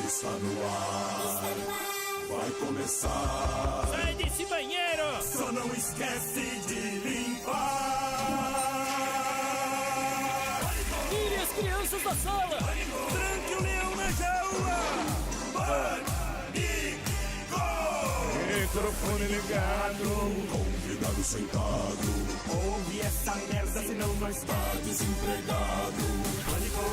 Está no ar, vai começar. Sai desse banheiro! Só não esquece de limpar. Tire as crianças da sala! Tranque o leão na jaula! Pânico! Microfone ligado, Convidado sentado. Ouve essa merda, senão nós tá desempregado. Pânico!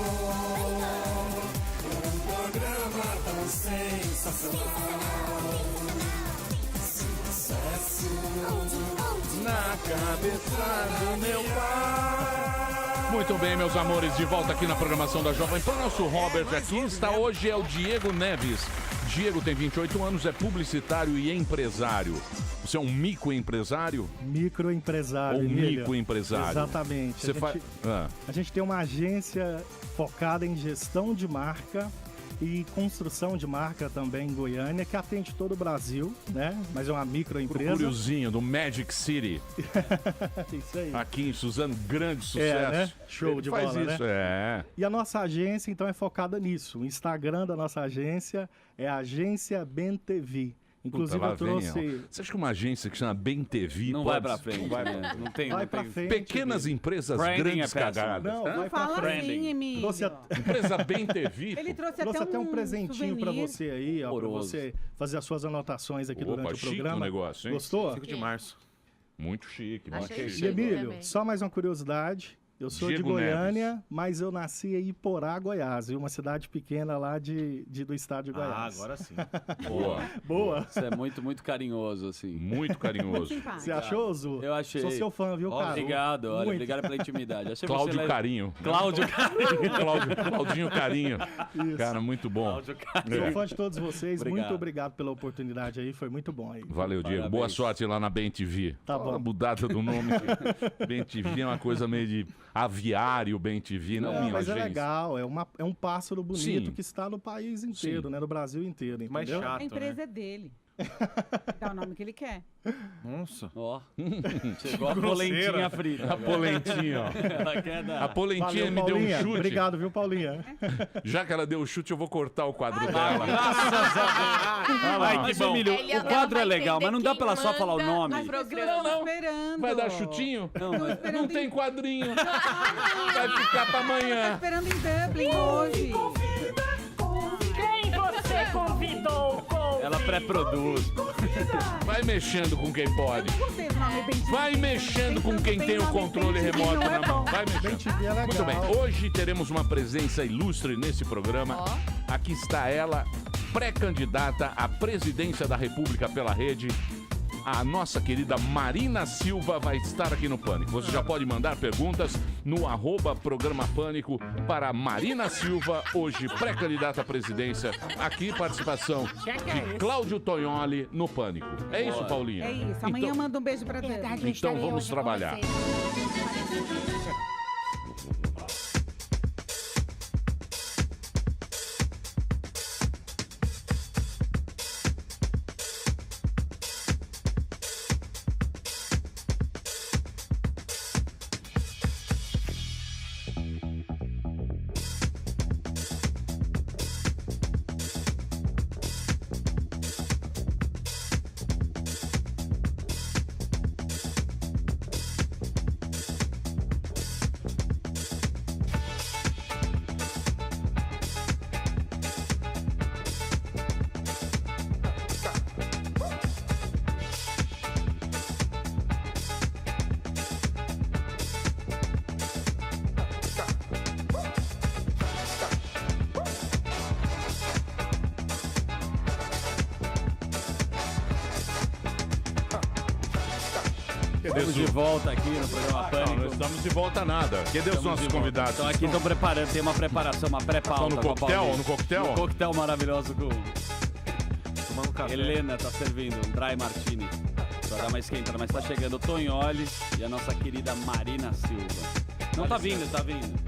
Um programa tão sensacional. Sucesso na cabeça do meu pai. Muito bem, meus amores, de volta aqui na programação da Jovem Pan. Nosso Robert aqui está hoje, é o Diego Neves. Diego tem 28 anos, é publicitário e empresário. Você é um microempresário? Microempresário. Ou Emílio. microempresário? Exatamente. Você A gente tem uma agência focada em gestão de marca e construção de marca também em Goiânia, que atende todo o Brasil, né? Mas é uma microempresa. Procuriozinho do Magic City. Isso aí. Aqui em Suzano, grande sucesso. É, né? Show de Faz bola, isso, né? é. E a nossa agência, então, é focada nisso. O Instagram da nossa agência é a Agência BenTV. Inclusive, Puta, lá eu trouxe... vem, ó. Você acha que uma agência que chama BenTV Não pode... vai pra frente, né? Não tem, Vai não pra tem. frente. Pequenas Emílio. empresas, Branding grandes é péssimo. cagadas. Não, vai pra Fala frente. assim, Emílio. Trouxe Empresa BenTV. Ele trouxe Trouxe até um um presentinho pra souvenir. você aí, ó, pra Horroroso. você fazer as suas anotações aqui Opa, durante o chique programa. o negócio, hein? Gostou? 5 de março. Muito chique, muito Achei chique. E Emílio, também. só mais uma curiosidade. Eu sou Diego de Goiânia, mas eu nasci em Iporá, Goiás, viu? Uma cidade pequena lá do estado de Goiás. Agora sim. Boa. Boa. Você é muito, muito carinhoso, assim. Muito carinhoso. Simpático. Você achou, Zu? Eu achei. Sou seu fã, viu, cara? Obrigado, olha, Muito. obrigado pela intimidade. Achei Cláudio você Carinho. Cláudio Carinho. Claudinho Carinho. Isso. Cara, muito bom. Cláudio Carinho. Sou É. fã de todos vocês. Obrigado. Muito obrigado pela oportunidade aí. Foi muito bom aí. Valeu, Diego. Parabéns. Boa sorte lá na BenTV. Tá bom. A mudada do nome. BenTV é uma coisa meio de aviário, BenTV, não minha Mas é agência. legal. É um pássaro bonito Sim. que está no país inteiro, Sim. né? No Brasil inteiro, Mais entendeu? chato, A empresa né? é dele. Dá o nome que ele quer. Nossa. Ó, chegou a polentinha frita. A polentinha, ó. Ela quer dar. A polentinha Valeu, me deu um Paulinha. chute. Obrigado, viu, Paulinha? Já que ela deu o chute, eu vou cortar o quadro dela. Ai, mas, Emílio, Ele o quadro é não vai legal, mas não dá pra ela só entender falar o quem nome. manda Mas programa. não, esperando. Vai dar chutinho? Não, mas... Não tem quadrinho. Vai ficar pra amanhã. Esperando em Dublin hoje. Quem você convidou? Ela pré-produz. Vai mexendo com quem pode. Gostei do nome, bem Vai mexendo com quem tem o controle remoto na mão. Vai mexendo. BenTV é legal. Muito bem, hoje teremos uma presença ilustre nesse programa. Aqui está ela, pré-candidata à presidência da República pela Rede. A nossa querida Marina Silva vai estar aqui no Pânico. Você já pode mandar perguntas no @programa Pânico para Marina Silva, hoje pré-candidata à presidência. Aqui, participação de Cláudio Tognoli no Pânico. É isso, Paulinha? É isso. Amanhã Então- manda um beijo pra Dublin. Então vamos trabalhar. Estamos de volta aqui no programa Não, Pânico. não estamos de volta nada. Cadê os Estamos nossos de volta. convidados? Estão aqui, estão preparando, tem uma preparação, uma pré-pauta. Estão no com a coquetel? Paulinha. No coquetel? No coquetel maravilhoso com Tomando café. Helena, tá servindo um dry martini. Só dá uma esquentada, mas tá chegando o Tognoli e a nossa querida Marina Silva. Não, tá vindo, tá vindo.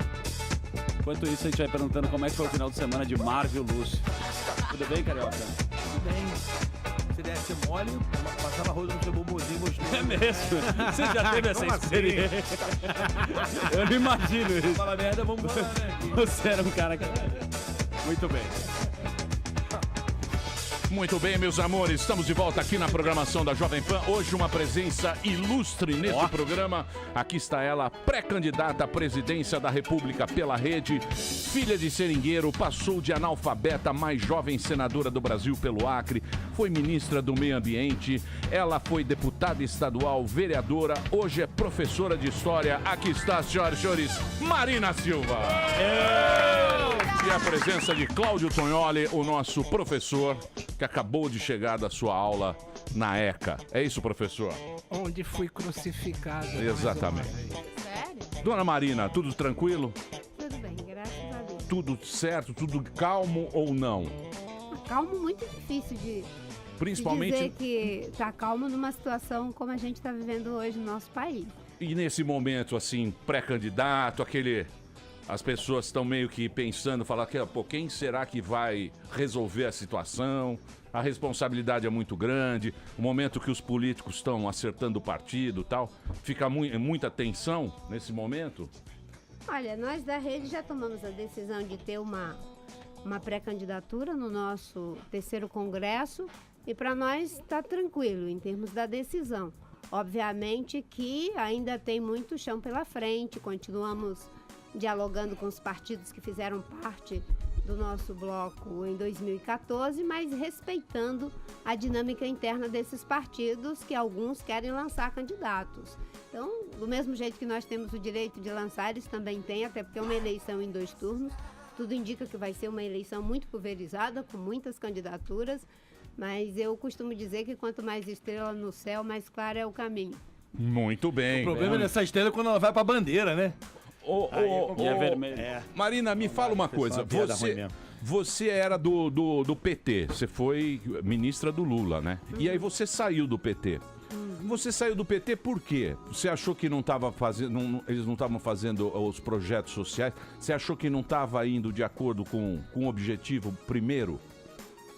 Enquanto isso, a gente vai perguntando como é que foi o final de semana de Marvel Lúcio. Tudo bem, Carioca? Tudo bem. Se desse mole, passava arroz no seu bobozinho gostoso. É mesmo? Você já teve essa experiência? Eu não imagino isso. Fala merda, vamos falar, né? Você era um cara que... Muito bem. Muito bem, meus amores, estamos de volta aqui na programação da Jovem Pan. Hoje uma presença ilustre neste programa. Aqui está ela, pré-candidata à presidência da República pela Rede, filha de seringueiro, passou de analfabeta, mais jovem senadora do Brasil pelo Acre, foi ministra do Meio Ambiente, ela foi deputada estadual, vereadora, hoje é professora de História. Aqui está, senhoras e senhores, Marina Silva. E a presença de Cláudio Tonholi, o nosso professor, que acabou de chegar da sua aula na ECA. É isso, professor? Onde fui crucificado. Exatamente. Sério? Dona Marina, tudo tranquilo? Tudo bem, graças a Deus. Tudo certo? Tudo calmo ou não? Calmo muito difícil de Principalmente... dizer que tá calmo numa situação como a gente está vivendo hoje no nosso país. E nesse momento, assim, pré-candidato, aquele... As pessoas estão meio que pensando, falar que, pô, quem será que vai resolver a situação? A responsabilidade é muito grande, o momento que os políticos estão acertando o partido e tal. Fica muita tensão nesse momento? Olha, nós da Rede já tomamos a decisão de ter uma pré-candidatura no nosso 3º Congresso e para nós está tranquilo em termos da decisão. Obviamente que ainda tem muito chão pela frente, continuamos dialogando com os partidos que fizeram parte do nosso bloco em 2014, mas respeitando a dinâmica interna desses partidos, que alguns querem lançar candidatos. Então, do mesmo jeito que nós temos o direito de lançar, eles também têm, até porque é uma eleição em 2 turnos. Tudo indica que vai ser uma eleição muito pulverizada, com muitas candidaturas, mas eu costumo dizer que quanto mais estrela no céu, mais claro é o caminho. Muito bem. O problema dessa estrela é quando ela vai pra bandeira, né? E é vermelho. Marina, me fala uma coisa. Você era do PT, você foi ministra do Lula, né? E aí você saiu do PT. Você saiu do PT por quê? Você achou que não estava fazendo, eles não estavam fazendo os projetos sociais? Você achou que não estava indo de acordo com o objetivo primeiro?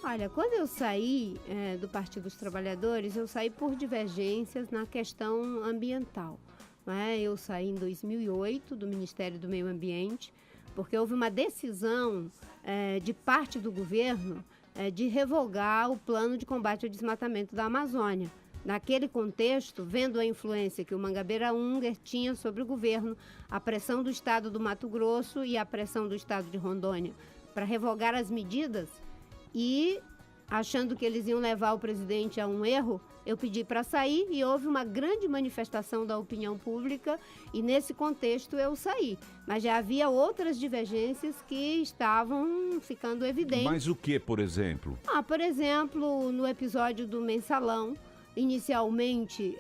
Olha, quando eu saí do Partido dos Trabalhadores, eu saí por divergências na questão ambiental. Eu saí em 2008 do Ministério do Meio Ambiente, porque houve uma decisão de parte do governo de revogar o plano de combate ao desmatamento da Amazônia. Naquele contexto, vendo a influência que o Mangabeira Unger tinha sobre o governo, a pressão do Estado do Mato Grosso e a pressão do Estado de Rondônia para revogar as medidas e achando que eles iam levar o presidente a um erro, eu pedi para sair e houve uma grande manifestação da opinião pública e nesse contexto eu saí. Mas já havia outras divergências que estavam ficando evidentes. Mas o que, por exemplo? Por exemplo, no episódio do Mensalão, inicialmente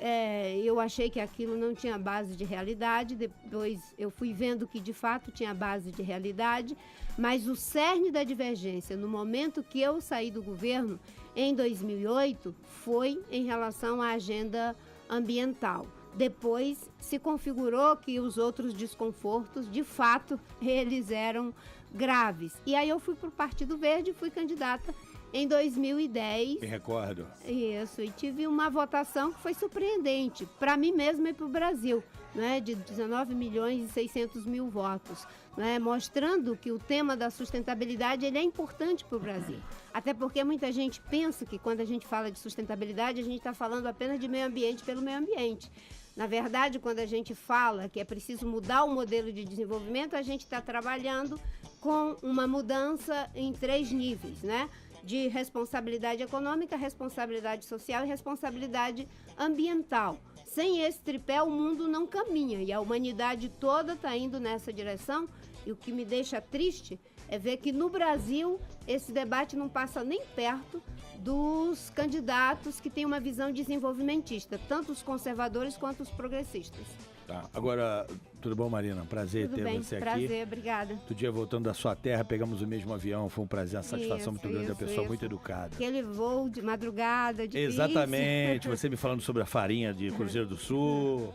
eu achei que aquilo não tinha base de realidade, depois eu fui vendo que de fato tinha base de realidade, mas o cerne da divergência no momento que eu saí do governo, em 2008, foi em relação à agenda ambiental. Depois se configurou que os outros desconfortos, de fato, eles eram graves. E aí eu fui para o Partido Verde e fui candidata em 2010. Me recordo. Isso, e tive uma votação que foi surpreendente, para mim mesma e para o Brasil, né, de 19 milhões e 600 mil votos, né, mostrando que o tema da sustentabilidade ele é importante para o Brasil. Até porque muita gente pensa que quando a gente fala de sustentabilidade, a gente está falando apenas de meio ambiente pelo meio ambiente. Na verdade, quando a gente fala que é preciso mudar o modelo de desenvolvimento, a gente está trabalhando com uma mudança em 3 níveis, né? De responsabilidade econômica, responsabilidade social e responsabilidade ambiental. Sem esse tripé, o mundo não caminha e a humanidade toda está indo nessa direção. E o que me deixa triste é ver que no Brasil esse debate não passa nem perto dos candidatos que têm uma visão desenvolvimentista, tanto os conservadores quanto os progressistas. Tá. Agora, tudo bom, Marina? Prazer Tudo ter bem, você aqui. prazer, obrigada. Outro dia, voltando da sua terra, pegamos o mesmo avião, foi um prazer, uma satisfação muito grande, uma pessoa muito educada. Aquele voo de madrugada, difícil. Exatamente, você me falando sobre a farinha de Cruzeiro do Sul.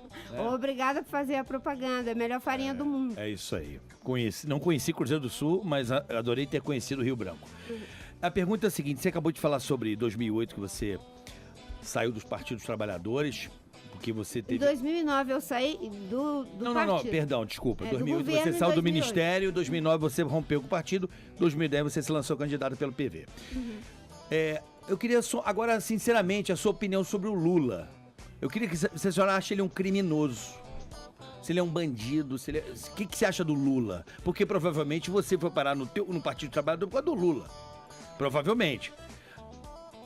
Obrigada por fazer a propaganda, é a melhor farinha do mundo. É isso aí. Não conheci Cruzeiro do Sul, mas adorei ter conhecido Rio Branco. A pergunta é a seguinte, você acabou de falar sobre 2008, que você saiu dos partidos trabalhos, porque você teve... Em 2009 eu saí do partido. Não, perdão, desculpa. 2008 você saiu do Ministério, em 2009 você rompeu com o partido, 2010 você se lançou candidato pelo PV. Eu queria agora, sinceramente, a sua opinião sobre o Lula. Eu queria que a senhora ache ele um criminoso. Se ele é um bandido, o que você acha do Lula? Porque provavelmente você foi parar no Partido do Trabalhador por causa do Lula. Provavelmente.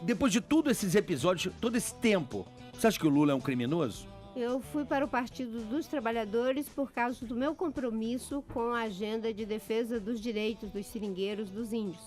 Depois de todos esses episódios, todo esse tempo, você acha que o Lula é um criminoso? Eu fui para o Partido dos Trabalhadores por causa do meu compromisso com a agenda de defesa dos direitos dos seringueiros, dos índios.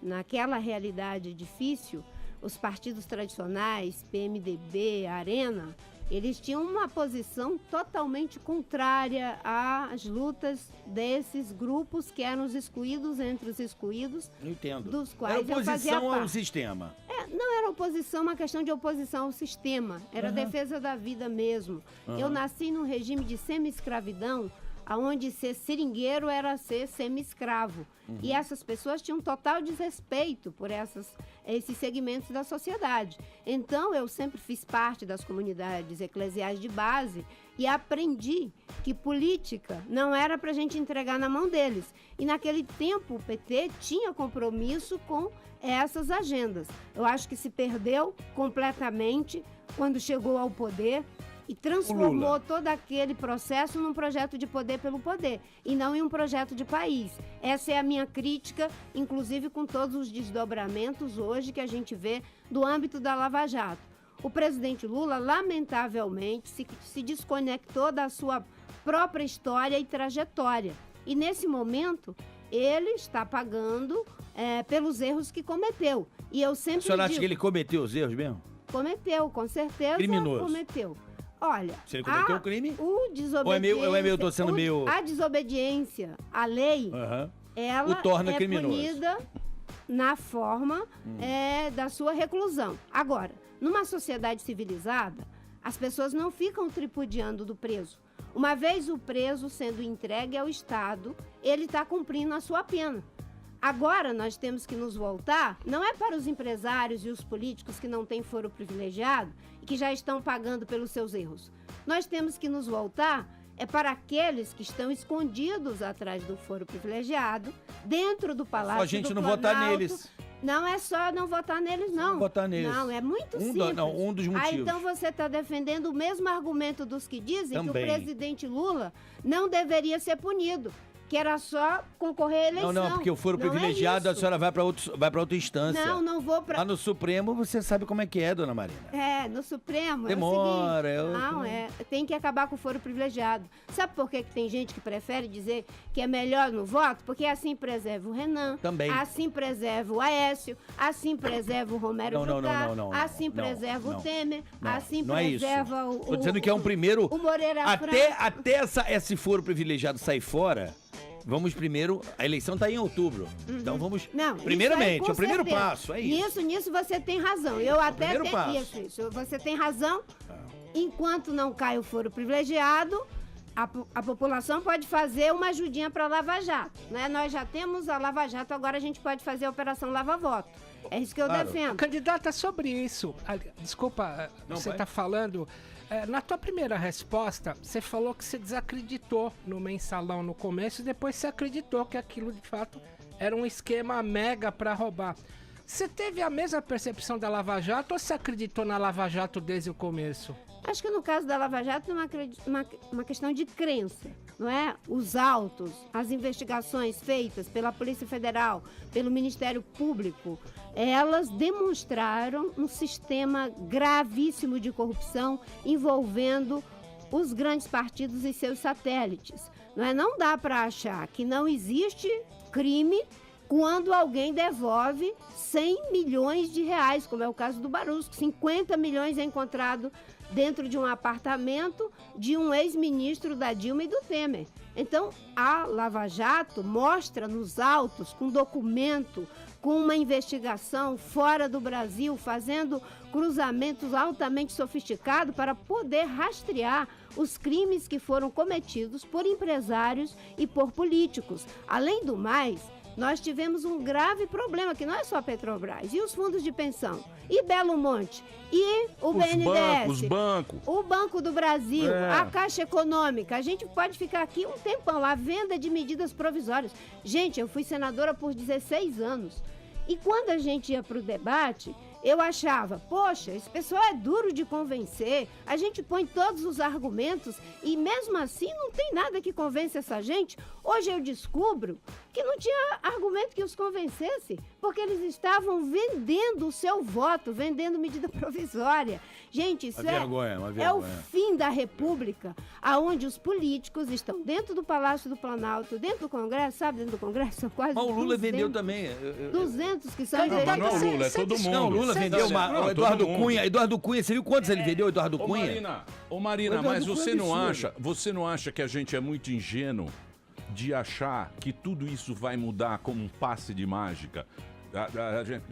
Naquela realidade difícil, os partidos tradicionais, PMDB, Arena, eles tinham uma posição totalmente contrária às lutas desses grupos que eram os excluídos entre os excluídos, Não entendo. dos quais Era eu fazia oposição ao parte. sistema. Não era oposição, uma questão de oposição ao sistema. Era defesa da vida mesmo. Eu nasci num regime de semi-escravidão, onde ser seringueiro era ser semi-escravo. E essas pessoas tinham total desrespeito por esses segmentos da sociedade. Então, eu sempre fiz parte das comunidades eclesiais de base e aprendi que política não era para a gente entregar na mão deles. E naquele tempo, o PT tinha compromisso com essas agendas. Eu acho que se perdeu completamente quando chegou ao poder e transformou todo aquele processo num projeto de poder pelo poder e não em um projeto de país. Essa é a minha crítica, inclusive com todos os desdobramentos hoje que a gente vê do âmbito da Lava Jato. O presidente Lula, lamentavelmente, se desconectou da sua própria história e trajetória. E nesse momento, ele está pagando pelos erros que cometeu. E eu sempre A senhora acha digo, que ele cometeu os erros mesmo? cometeu, com certeza Criminoso. cometeu. Olha, Se ele cometeu um crime? o desobediência, Ou é meio, eu tô sendo meio... a desobediência à lei, Aham. ela O torna é criminoso. punida na forma da sua reclusão. Agora, numa sociedade civilizada, as pessoas não ficam tripudiando do preso. Uma vez o preso sendo entregue ao Estado, ele está cumprindo a sua pena. Agora nós temos que nos voltar, não é para os empresários e os políticos que não têm foro privilegiado e que já estão pagando pelos seus erros. Nós temos que nos voltar para aqueles que estão escondidos atrás do foro privilegiado, dentro do Palácio Só a gente do não Planalto. votar neles. Não é só não votar neles, não. Não votar neles. Não, é muito simples. Um dos motivos. Aí então você está defendendo o mesmo argumento dos que dizem Também. que o presidente Lula não deveria ser punido, que era só concorrer à eleição. Não, porque o foro Não é privilegiado, a isso. senhora vai para outra instância. Não vou para... Lá no Supremo, você sabe como é que é, dona Marina. No Supremo Demora, é o seguinte, tem que acabar com o foro privilegiado. Sabe por que tem gente que prefere dizer que é melhor no voto? Porque assim preserva o Renan, Também. assim preserva o Aécio, assim preserva o Romero Jucá, assim preserva o Temer, assim não é isso. preserva o... Tô dizendo que é um primeiro... O Moreira Até esse foro privilegiado sair fora, vamos primeiro... A eleição está em outubro. Então vamos... Não, primeiramente, isso aí, com é o primeiro certeza. passo, é isso. Nisso você tem razão. Eu até primeiro tenho passo. isso. Você tem razão. Enquanto não cai o foro privilegiado, a população pode fazer uma ajudinha para a Lava Jato, né? Nós já temos a Lava Jato, agora a gente pode fazer a Operação Lava Voto. É isso que eu defendo. Candidata, sobre isso, desculpa, você está falando... na tua primeira resposta, você falou que você desacreditou no mensalão no começo e depois você acreditou que aquilo de fato era um esquema mega para roubar. Você teve a mesma percepção da Lava Jato ou você acreditou na Lava Jato desde o começo? Acho que no caso da Lava Jato é uma questão de crença, não é? Os autos, as investigações feitas pela Polícia Federal, pelo Ministério Público, elas demonstraram um sistema gravíssimo de corrupção envolvendo os grandes partidos e seus satélites. Não dá para achar que não existe crime quando alguém devolve 100 milhões de reais, como é o caso do Barusco. 50 milhões é encontrado dentro de um apartamento de um ex-ministro da Dilma e do Temer. Então, a Lava Jato mostra nos autos, com documento, com uma investigação fora do Brasil, fazendo cruzamentos altamente sofisticados para poder rastrear os crimes que foram cometidos por empresários e por políticos. Além do mais, nós tivemos um grave problema, que não é só a Petrobras, e os fundos de pensão, e Belo Monte, e o BNDES, os bancos. o Banco do Brasil, a Caixa Econômica. A gente pode ficar aqui um tempão, a venda de medidas provisórias. Gente, eu fui senadora por 16 anos. E quando a gente ia para o debate, eu achava, poxa, esse pessoal é duro de convencer, a gente põe todos os argumentos e mesmo assim não tem nada que convence essa gente. Hoje eu descubro que não tinha argumento que os convencesse, porque eles estavam vendendo o seu voto, vendendo medida provisória. Gente, isso é o fim da República, aonde os políticos estão dentro do Palácio do Planalto, dentro do Congresso, sabe, dentro do Congresso são quase Mas o Lula 200, vendeu também. 200 que são Não, mas não é o Lula, é todo mundo. Não, o Lula vendeu o Eduardo Cunha. Eduardo Cunha, você viu quantos ele vendeu, Eduardo Cunha? Ô Marina, mas você não acha que a gente é muito ingênuo de achar que tudo isso vai mudar como um passe de mágica?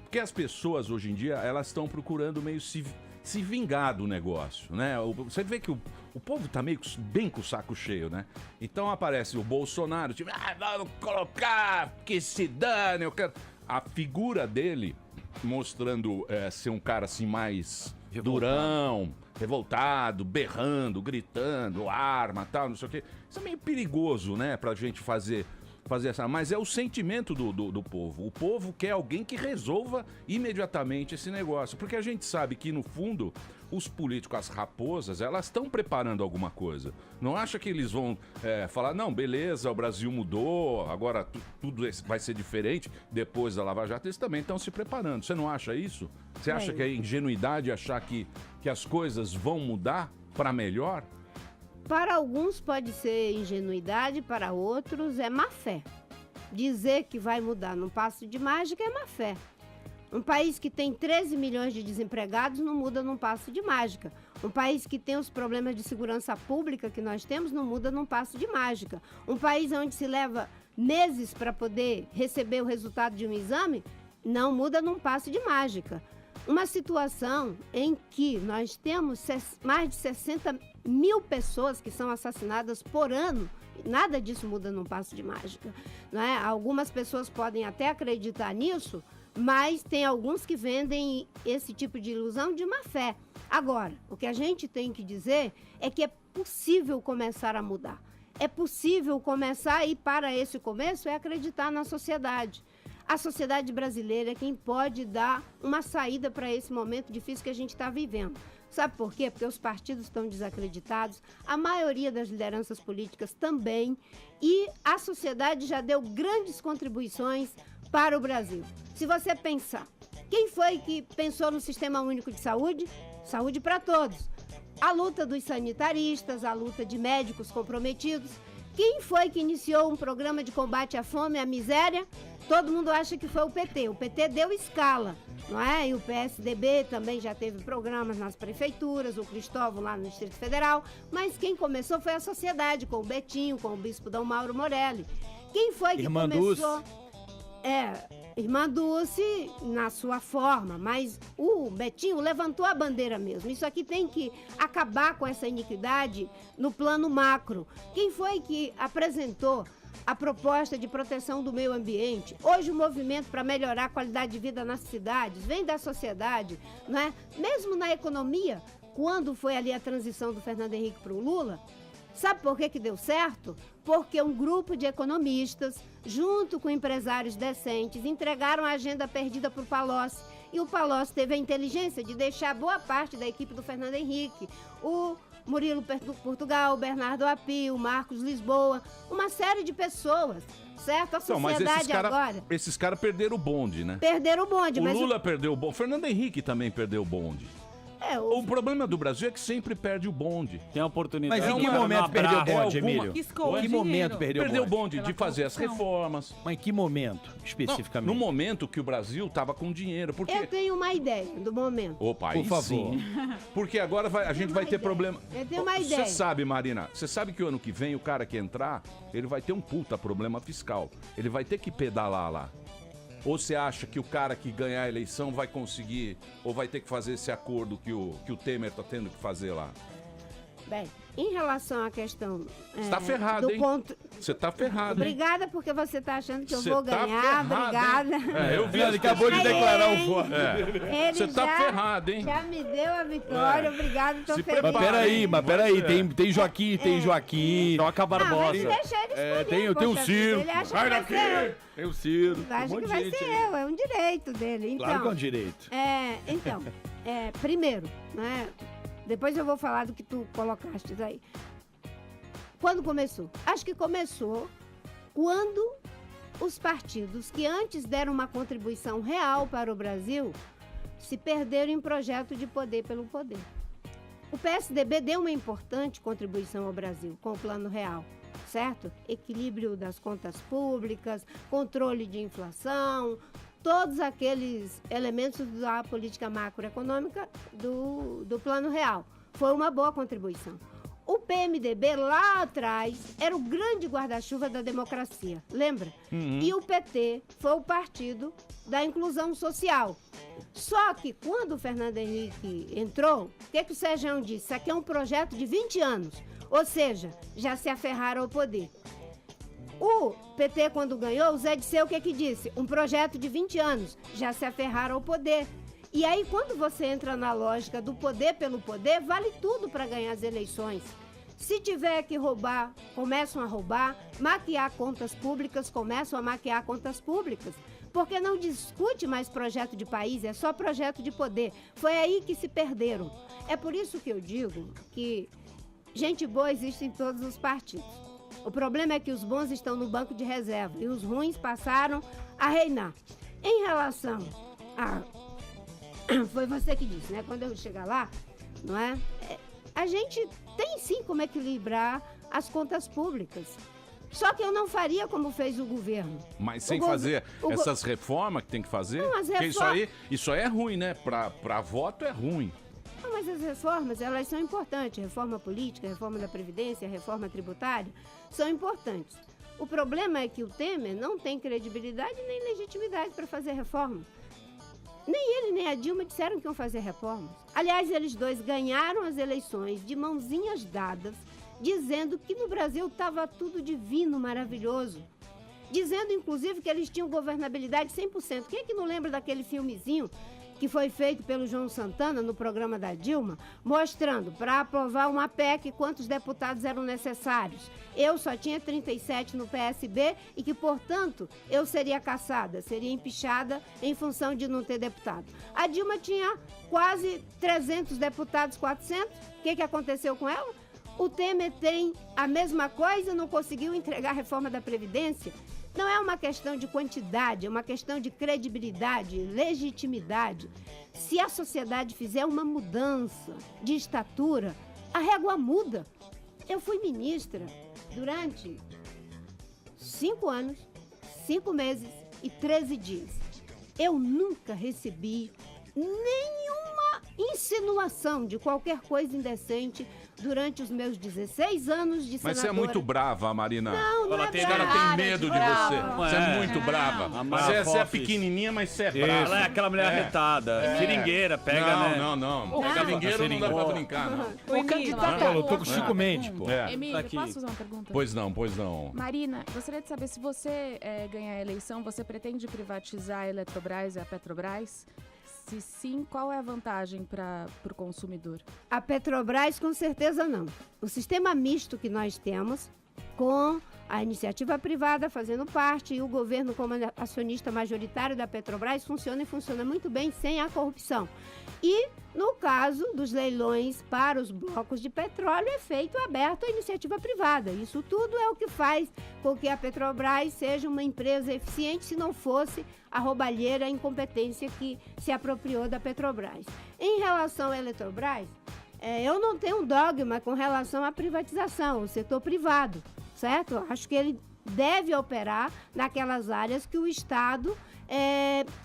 Porque as pessoas hoje em dia, elas estão procurando meio se vingar do negócio, né? Você vê que o povo tá meio bem com o saco cheio, né? Então aparece o Bolsonaro, tipo, vamos colocar, que se dane, eu quero... A figura dele, mostrando ser um cara assim mais durão, revoltado, berrando, gritando, arma, tal, não sei o quê. Isso é meio perigoso, né, pra gente fazer essa... Mas é o sentimento do povo. O povo quer alguém que resolva imediatamente esse negócio. Porque a gente sabe que, no fundo, os políticos, as raposas, elas estão preparando alguma coisa. Não acha que eles vão falar, não, beleza, o Brasil mudou, agora tudo vai ser diferente depois da Lava Jato. Eles também estão se preparando. Você não acha isso? Você acha que é ingenuidade achar que as coisas vão mudar para melhor? Para alguns pode ser ingenuidade, para outros é má fé. Dizer que vai mudar num passo de mágica é má fé. Um país que tem 13 milhões de desempregados não muda num passo de mágica. Um país que tem os problemas de segurança pública que nós temos não muda num passo de mágica. Um país onde se leva meses para poder receber o resultado de um exame não muda num passo de mágica. Uma situação em que nós temos mais de 60 mil pessoas que são assassinadas por ano, nada disso muda num passo de mágica, não é? Algumas pessoas podem até acreditar nisso, mas tem alguns que vendem esse tipo de ilusão de má fé. Agora, o que a gente tem que dizer é que é possível começar a mudar. É possível começar e para esse começo é acreditar na sociedade. A sociedade brasileira é quem pode dar uma saída para esse momento difícil que a gente está vivendo. Sabe por quê? Porque os partidos estão desacreditados, a maioria das lideranças políticas também, e a sociedade já deu grandes contribuições para o Brasil. Se você pensar, quem foi que pensou no Sistema Único de Saúde? Saúde para todos. A luta dos sanitaristas, a luta de médicos comprometidos. Quem foi que iniciou um programa de combate à fome e à miséria? Todo mundo acha que foi o PT. O PT deu escala, não é? E o PSDB também já teve programas nas prefeituras, o Cristóvão lá no Distrito Federal. Mas quem começou foi a sociedade, com o Betinho, com o bispo Dom Mauro Morelli. Quem foi que Irmã começou... Irmã Dulce na sua forma, mas o Betinho levantou a bandeira mesmo. Isso aqui tem que acabar com essa iniquidade no plano macro. Quem foi que apresentou a proposta de proteção do meio ambiente? Hoje o movimento para melhorar a qualidade de vida nas cidades vem da sociedade, não é? Mesmo na economia, quando foi ali a transição do Fernando Henrique para o Lula, sabe por que deu certo? Porque um grupo de economistas, junto com empresários decentes, entregaram a agenda perdida para o Palocci. E o Palocci teve a inteligência de deixar boa parte da equipe do Fernando Henrique, o Murilo Portugal, o Bernardo Api, o Marcos Lisboa, uma série de pessoas, certo? A sociedade agora... Esses caras perderam o bonde, né? Perderam o bonde, mas... O Lula perdeu o bonde, o Fernando Henrique também perdeu o bonde. O problema do Brasil é que sempre perde o bonde. Tem a oportunidade. Mas em que momento perdeu o bonde, Emílio? Em que momento perdeu o bonde? Perdeu o bonde de fazer as reformas. Mas em que momento, especificamente? No momento que o Brasil tava com dinheiro. Porque... Eu tenho uma ideia do momento. Opa, aí por favor. Sim. Porque agora a gente vai ter problema. Eu tenho uma ideia. Você sabe, Marina, você sabe que o ano que vem o cara que entrar, ele vai ter um puta problema fiscal. Ele vai ter que pedalar lá. Ou você acha que o cara que ganhar a eleição vai conseguir, ou vai ter que fazer esse acordo que o Temer tá tendo que fazer lá? Bem, em relação à questão... Você tá ferrado, hein? Você tá ferrado, hein? Obrigada, porque você tá achando que eu Cê vou tá ganhar. ferrado, Obrigada. Eu vi, Ele acabou de declarar o voto. Ele Você tá já- ferrado, hein? Já me deu a vitória, obrigado, tô Se feliz. prepara. Mas peraí, tem Joaquim, tem Joaquim. Toca a Não, mas Barbosa. deixa ele escolher, tem o poxa Ciro. vida, ele acha Sai que vai daqui. ser eu. Tem o Ciro. Ele acha que vai ser eu, é um direito dele. Então, Claro que é um direito. Primeiro, né? Depois eu vou falar do que tu colocaste aí. Quando começou? Acho que começou quando os partidos que antes deram uma contribuição real para o Brasil se perderam em projeto de poder pelo poder. O PSDB deu uma importante contribuição ao Brasil com o Plano Real, certo? Equilíbrio das contas públicas, controle de inflação, todos aqueles elementos da política macroeconômica do Plano Real. Foi uma boa contribuição. O PMDB, lá atrás, era o grande guarda-chuva da democracia, lembra? E o PT foi o partido da inclusão social. Só que quando o Fernando Henrique entrou, o que o Sérgio disse? Isso aqui é um projeto de 20 anos, ou seja, já se aferraram ao poder. O PT, quando ganhou, o Zé Disseu, o que disse? Um projeto de 20 anos, já se aferraram ao poder. E aí, quando você entra na lógica do poder pelo poder, vale tudo para ganhar as eleições. Se tiver que roubar, começam a roubar, maquiar contas públicas, começam a maquiar contas públicas. Porque não discute mais projeto de país, é só projeto de poder. Foi aí que se perderam. É por isso que eu digo que gente boa existe em todos os partidos. O problema é que os bons estão no banco de reserva e os ruins passaram a reinar. Em relação a... Foi você que disse, né? Quando eu chegar lá, não é? A gente tem sim como equilibrar as contas públicas. Só que eu não faria como fez o governo. Mas sem fazer essas reformas que tem que fazer? Não, as Porque isso aí é ruim, né? Pra voto é ruim. Não, mas as reformas, elas são importantes. Reforma política, reforma da Previdência, reforma tributária, são importantes. O problema é que o Temer não tem credibilidade nem legitimidade para fazer reforma. Nem ele nem a Dilma disseram que iam fazer reformas. Aliás, eles dois ganharam as eleições de mãozinhas dadas, dizendo que no Brasil estava tudo divino, maravilhoso. Dizendo, inclusive, que eles tinham governabilidade 100%. Quem é que não lembra daquele filmezinho que foi feito pelo João Santana no programa da Dilma, mostrando, para aprovar uma PEC, quantos deputados eram necessários? Eu só tinha 37 no PSB e que, portanto, eu seria caçada, seria empichada em função de não ter deputado. A Dilma tinha quase 300 deputados, 400. O que aconteceu com ela? O Temer tem a mesma coisa, não conseguiu entregar a reforma da Previdência. Não é uma questão de quantidade, é uma questão de credibilidade, legitimidade. Se a sociedade fizer uma mudança de estatura, a régua muda. Eu fui ministra durante 5 anos, 5 meses e 13 dias. Eu nunca recebi nenhuma insinuação de qualquer coisa indecente durante os meus 16 anos de senadora. Mas você é muito brava, Marina. Não, não é Os caras têm medo de você. Você é muito brava. Você é pequenininha, mas você é brava. Ela é aquela mulher arretada. Seringueira, pega, né? Não. Seringueiro não dá pra brincar, não. O candidato. Eu tô com o Chico Mendes, pô. Emílio, aqui. posso fazer uma pergunta? Pois não. Marina, gostaria de saber se você ganhar a eleição, você pretende privatizar a Eletrobras e a Petrobras? Se sim, qual é a vantagem para o consumidor? A Petrobras, com certeza não. O sistema misto que nós temos, com a iniciativa privada fazendo parte e o governo como acionista majoritário da Petrobras, funciona e funciona muito bem sem a corrupção. E, no caso dos leilões para os blocos de petróleo, é feito aberto à iniciativa privada. Isso tudo é o que faz com que a Petrobras seja uma empresa eficiente, se não fosse a roubalheira, a incompetência que se apropriou da Petrobras. Em relação à Eletrobras, eu não tenho um dogma com relação à privatização, o setor privado, certo? Acho que ele deve operar naquelas áreas que o Estado,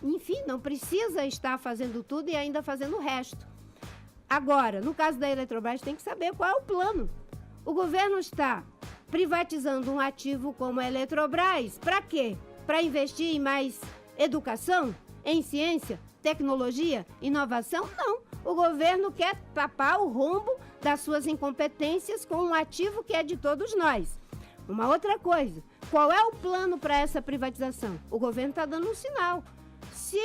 enfim, não precisa estar fazendo tudo e ainda fazendo o resto. Agora, no caso da Eletrobras, tem que saber qual é o plano. O governo está privatizando um ativo como a Eletrobras, para quê? Para investir em mais educação, em ciência, tecnologia, inovação? Não. O governo quer tapar o rombo das suas incompetências com um ativo que é de todos nós. Uma outra coisa, qual é o plano para essa privatização? O governo está dando um sinal. Se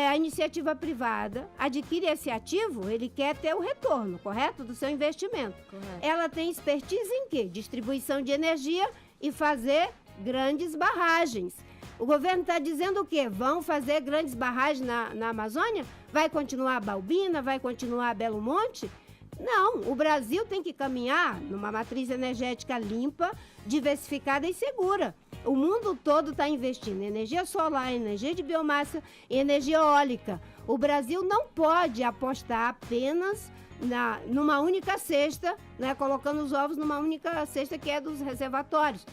a iniciativa privada adquire esse ativo, ele quer ter o retorno, correto? Do seu investimento. Correto. Ela tem expertise em quê? Distribuição de energia e fazer grandes barragens. O governo está dizendo o quê? Vão fazer grandes barragens na Amazônia? Vai continuar a Balbina? Vai continuar a Belo Monte? Não, o Brasil tem que caminhar numa matriz energética limpa, diversificada e segura. O mundo todo está investindo em energia solar, energia de biomassa e energia eólica. O Brasil não pode apostar apenas numa única cesta, né, colocando os ovos numa única cesta que é dos reservatórios.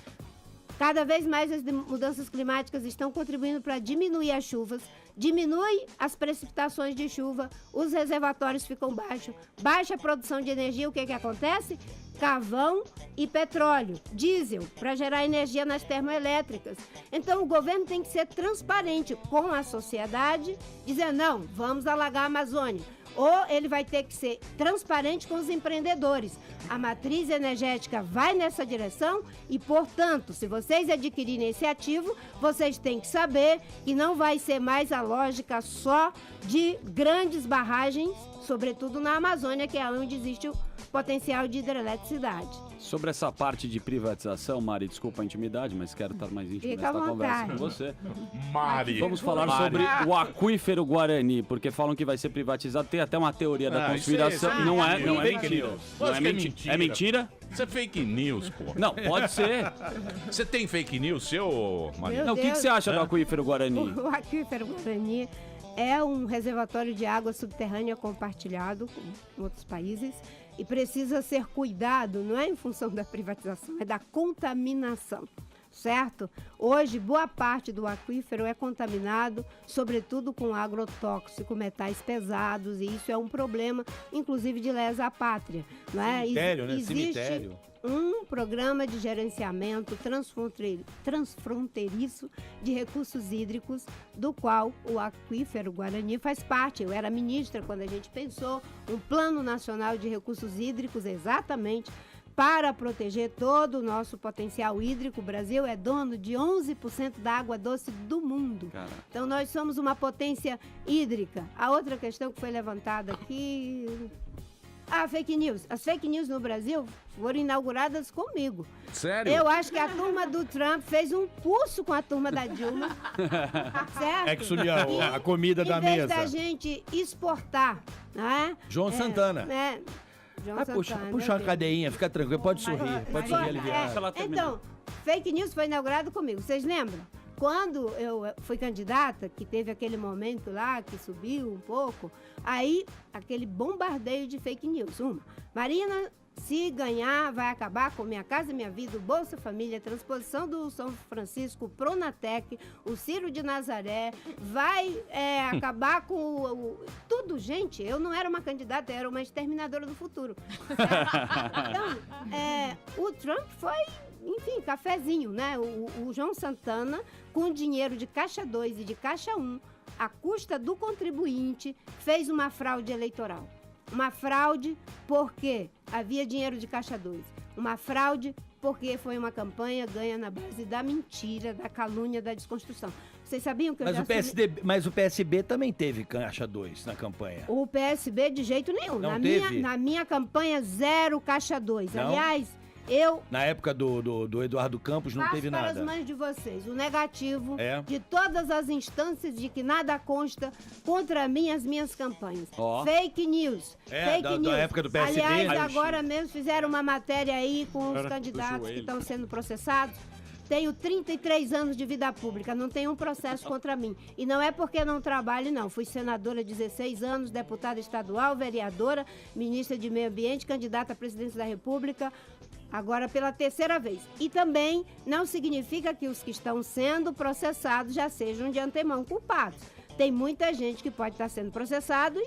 Cada vez mais as mudanças climáticas estão contribuindo para diminuir as chuvas, diminui as precipitações de chuva, os reservatórios ficam baixos, baixa a produção de energia, o que acontece? Carvão e petróleo, diesel, para gerar energia nas termoelétricas. Então o governo tem que ser transparente com a sociedade, dizendo, não, vamos alagar a Amazônia. Ou ele vai ter que ser transparente com os empreendedores. A matriz energética vai nessa direção e, portanto, se vocês adquirirem esse ativo, vocês têm que saber que não vai ser mais a lógica só de grandes barragens, sobretudo na Amazônia, que é onde existe o potencial de hidroeletricidade. Sobre essa parte de privatização, Mari, desculpa a intimidade, mas quero estar mais íntimo Fica nessa à conversa vontade. com você. Mari. Vamos falar sobre o aquífero Guarani, porque falam que vai ser privatizado. Tem até uma teoria da conspiração. isso é não é fake mentira. news. Não é, Lógico que é mentira. É mentira? Isso é fake news, pô. Não, pode ser. Você tem fake news, seu, Maria? Não, o que você acha do aquífero Guarani? O aquífero Guarani é um reservatório de água subterrânea compartilhado com outros países e precisa ser cuidado, não é em função da privatização, é da contaminação, certo? Hoje, boa parte do aquífero é contaminado, sobretudo com agrotóxico, metais pesados, e isso é um problema, inclusive de lesa pátria. Não é? Cemitério, né? Existe Cemitério. um programa de gerenciamento transfronteiriço de recursos hídricos, do qual o aquífero Guarani faz parte. Eu era ministra quando a gente pensou um plano nacional de recursos hídricos exatamente para proteger todo o nosso potencial hídrico. O Brasil é dono de 11% da água doce do mundo. Cara. Então nós somos uma potência hídrica. A outra questão que foi levantada aqui... fake news. As fake news no Brasil foram inauguradas comigo. Sério? Eu acho que a turma do Trump fez um pulso com a turma da Dilma. Certo? É que subiu a comida da Em vez mesa. da gente exportar, né? João Santana. Né? João Puxa Santana, uma meu cadeinha, fica tranquilo, pode sorrir, pode sorrir Mas, aliviado. então, fake news foi inaugurado comigo. Vocês lembram? Quando eu fui candidata, que teve aquele momento lá, que subiu um pouco, aí aquele bombardeio de fake news. Marina, se ganhar, vai acabar com Minha Casa Minha Vida, o Bolsa Família, a transposição do São Francisco, o Pronatec, o Ciro de Nazaré, vai acabar com tudo, gente. Eu não era uma candidata, eu era uma exterminadora do futuro. Então, o Trump foi... Enfim, cafezinho, né? O João Santana, com dinheiro de Caixa 2 e de Caixa 1, à custa do contribuinte, fez uma fraude eleitoral. Uma fraude porque havia dinheiro de Caixa 2. Uma fraude porque foi uma campanha ganha na base da mentira, da calúnia, da desconstrução. Vocês sabiam que eu já Mas o PSB também teve Caixa 2 na campanha. O PSB de jeito nenhum. Não na, teve? na minha campanha, zero Caixa 2. Não? Aliás, eu... Na época do Eduardo Campos não passo teve para nada. as mãos de vocês o negativo É? de todas as instâncias de que nada consta contra mim as minhas campanhas. Ó. Fake news. Fake da news. época do PSB. Aliás, Ai, agora mesmo fizeram uma matéria aí com os Era do candidatos que joelho. estão sendo processados. Tenho 33 anos de vida pública, não tem um processo contra mim. E não é porque não trabalho, não. Fui senadora há 16 anos, deputada estadual, vereadora, ministra de Meio Ambiente, candidata à presidência da República, agora pela terceira vez. E também não significa que os que estão sendo processados já sejam de antemão culpados. Tem muita gente que pode estar sendo processado e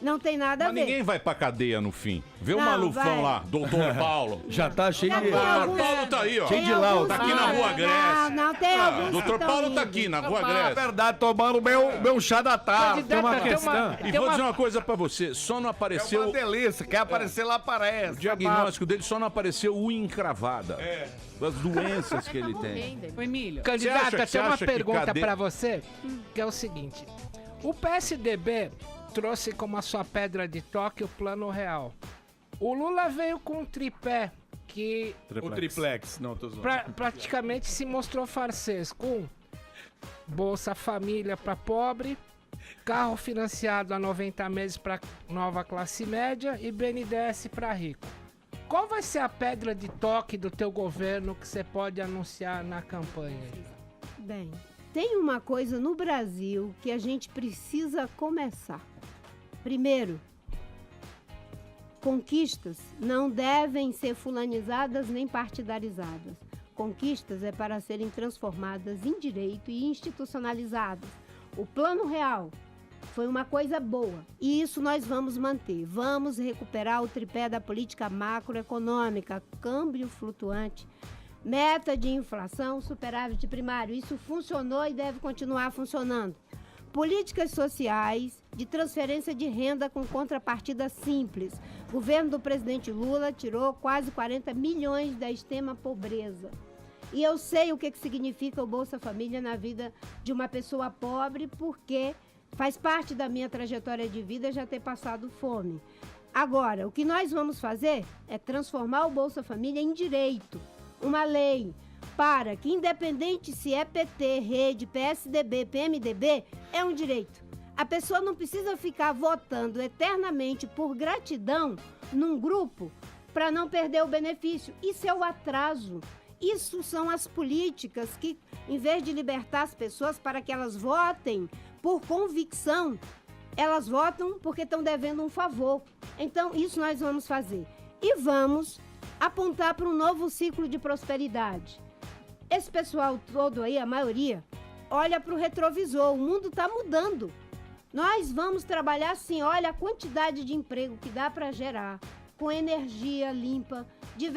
Não tem nada a Mas ver. ninguém vai pra cadeia no fim. Vê o Não, malufão vai. lá, doutor Paulo. Já tá cheio Já de... tem alguns- Paulo tá aí, ó. Cheio de laudo. Tá aqui na Rua Grécia. Não, tem alguns que Doutor tão Paulo tá indo. aqui na Rua É Grécia. verdade, tomando meu chá da tarde. Candidata, uma tem questão. E vou dizer uma coisa pra você, só não É apareceu... uma delícia, quer aparecer lá, aparece. O diagnóstico dele só não apareceu unha encravada. Das doenças que ele tem. Ô, Emílio. Candidata, Você tem uma acha que pergunta cade- pra você, que é o seguinte. O PSDB trouxe como a sua pedra de toque o Plano Real. O Lula veio com um tripé que O triplex. Não, tô zoando. praticamente se mostrou farsês, com Bolsa Família para pobre, carro financiado a 90 meses para nova classe média e BNDES para rico. Qual vai ser a pedra de toque do teu governo que você pode anunciar na campanha? Bem, tem uma coisa no Brasil que a gente precisa começar. Primeiro, conquistas não devem ser fulanizadas nem partidarizadas. Conquistas é para serem transformadas em direito e institucionalizadas. O Plano Real foi uma coisa boa e isso nós vamos manter. Vamos recuperar o tripé da política macroeconômica, câmbio flutuante, meta de inflação, superávit primário. Isso funcionou e deve continuar funcionando. Políticas sociais de transferência de renda com contrapartida simples. O governo do presidente Lula tirou quase 40 milhões da extrema pobreza. E eu sei o que significa o Bolsa Família na vida de uma pessoa pobre, porque faz parte da minha trajetória de vida já ter passado fome. Agora, o que nós vamos fazer é transformar o Bolsa Família em direito, uma lei, para que, independente se é PT, Rede, PSDB, PMDB, é um direito. A pessoa não precisa ficar votando eternamente por gratidão num grupo para não perder o benefício. Isso é o atraso. Isso são as políticas que, em vez de libertar as pessoas para que elas votem por convicção, elas votam porque estão devendo um favor. Então, isso nós vamos fazer. E vamos apontar para um novo ciclo de prosperidade. Esse pessoal todo aí, a maioria, olha para o retrovisor. O mundo está mudando. Nós vamos trabalhar assim, olha a quantidade de emprego que dá para gerar, com energia limpa,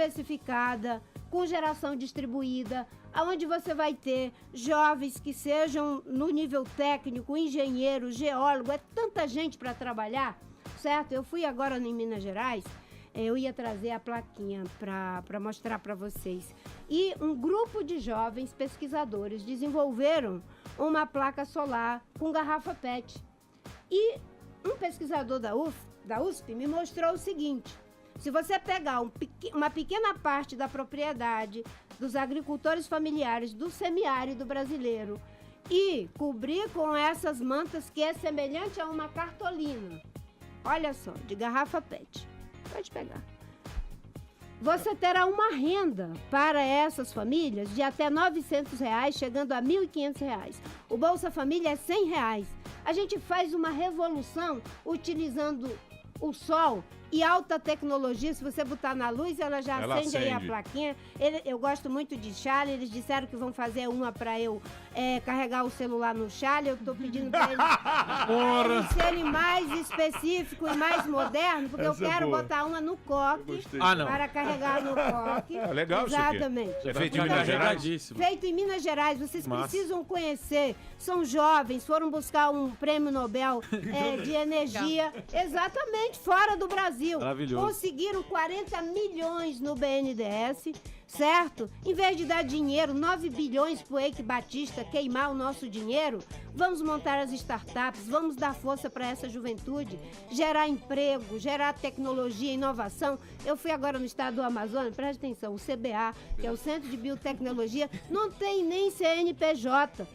diversificada, com geração distribuída, aonde você vai ter jovens que sejam no nível técnico, engenheiro, geólogo, é tanta gente para trabalhar, certo? Eu fui agora em Minas Gerais, eu ia trazer a plaquinha para mostrar para vocês. E um grupo de jovens pesquisadores desenvolveram uma placa solar com garrafa PET. E um pesquisador da USP me mostrou o seguinte: se você pegar uma pequena parte da propriedade dos agricultores familiares do semiárido brasileiro e cobrir com essas mantas que é semelhante a uma cartolina, olha só, de garrafa PET, pode pegar. Você terá uma renda para essas famílias de até R$ 900, chegando a R$ 1.500. O Bolsa Família é R$ 100. A gente faz uma revolução utilizando o sol e alta tecnologia. Se você botar na luz, ela acende aí a plaquinha. Eu gosto muito de Charlie. Eles disseram que vão fazer uma para eu carregar o celular no Charlie. Eu tô pedindo para eles serem mais específicos e mais modernos, porque eu quero botar uma no coque para carregar no coque. É legal isso aqui. Exatamente. É feito em Minas Gerais? Feito em Minas Gerais. Vocês precisam conhecer. São jovens, foram buscar um prêmio Nobel de energia. Exatamente, fora do Brasil. Maravilhoso. Conseguiram 40 milhões no BNDES, certo? Em vez de dar dinheiro, 9 bilhões pro Eike Batista queimar o nosso dinheiro, vamos montar as startups, vamos dar força para essa juventude, gerar emprego, gerar tecnologia e inovação. Eu fui agora no estado do Amazonas, presta atenção, o CBA, que é o Centro de Biotecnologia, não tem nem CNPJ.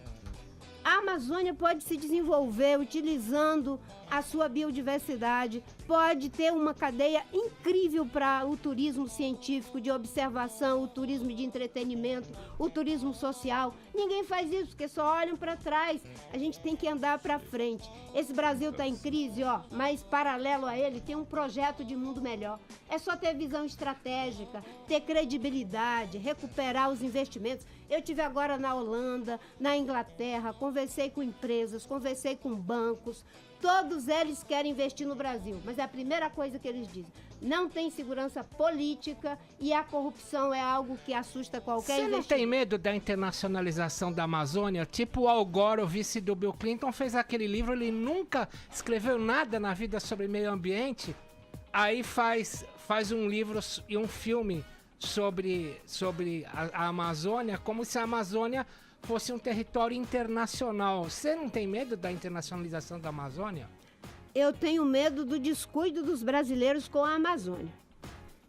A Amazônia pode se desenvolver utilizando a sua biodiversidade, pode ter uma cadeia incrível para o turismo científico, de observação, o turismo de entretenimento, o turismo social. Ninguém faz isso, porque só olham para trás. A gente tem que andar para frente. Esse Brasil está em crise, mas paralelo a ele tem um projeto de mundo melhor. É só ter visão estratégica, ter credibilidade, recuperar os investimentos. Eu estive agora na Holanda, na Inglaterra, conversei com empresas, conversei com bancos, todos eles querem investir no Brasil, mas é a primeira coisa que eles dizem. Não tem segurança política e a corrupção é algo que assusta qualquer Você não investidor. tem medo da internacionalização da Amazônia? Tipo o Al Gore, o vice do Bill Clinton, fez aquele livro, ele nunca escreveu nada na vida sobre meio ambiente, aí faz um livro e um filme sobre a Amazônia, como se a Amazônia fosse um território internacional. Você não tem medo da internacionalização da Amazônia? Eu tenho medo do descuido dos brasileiros com a Amazônia.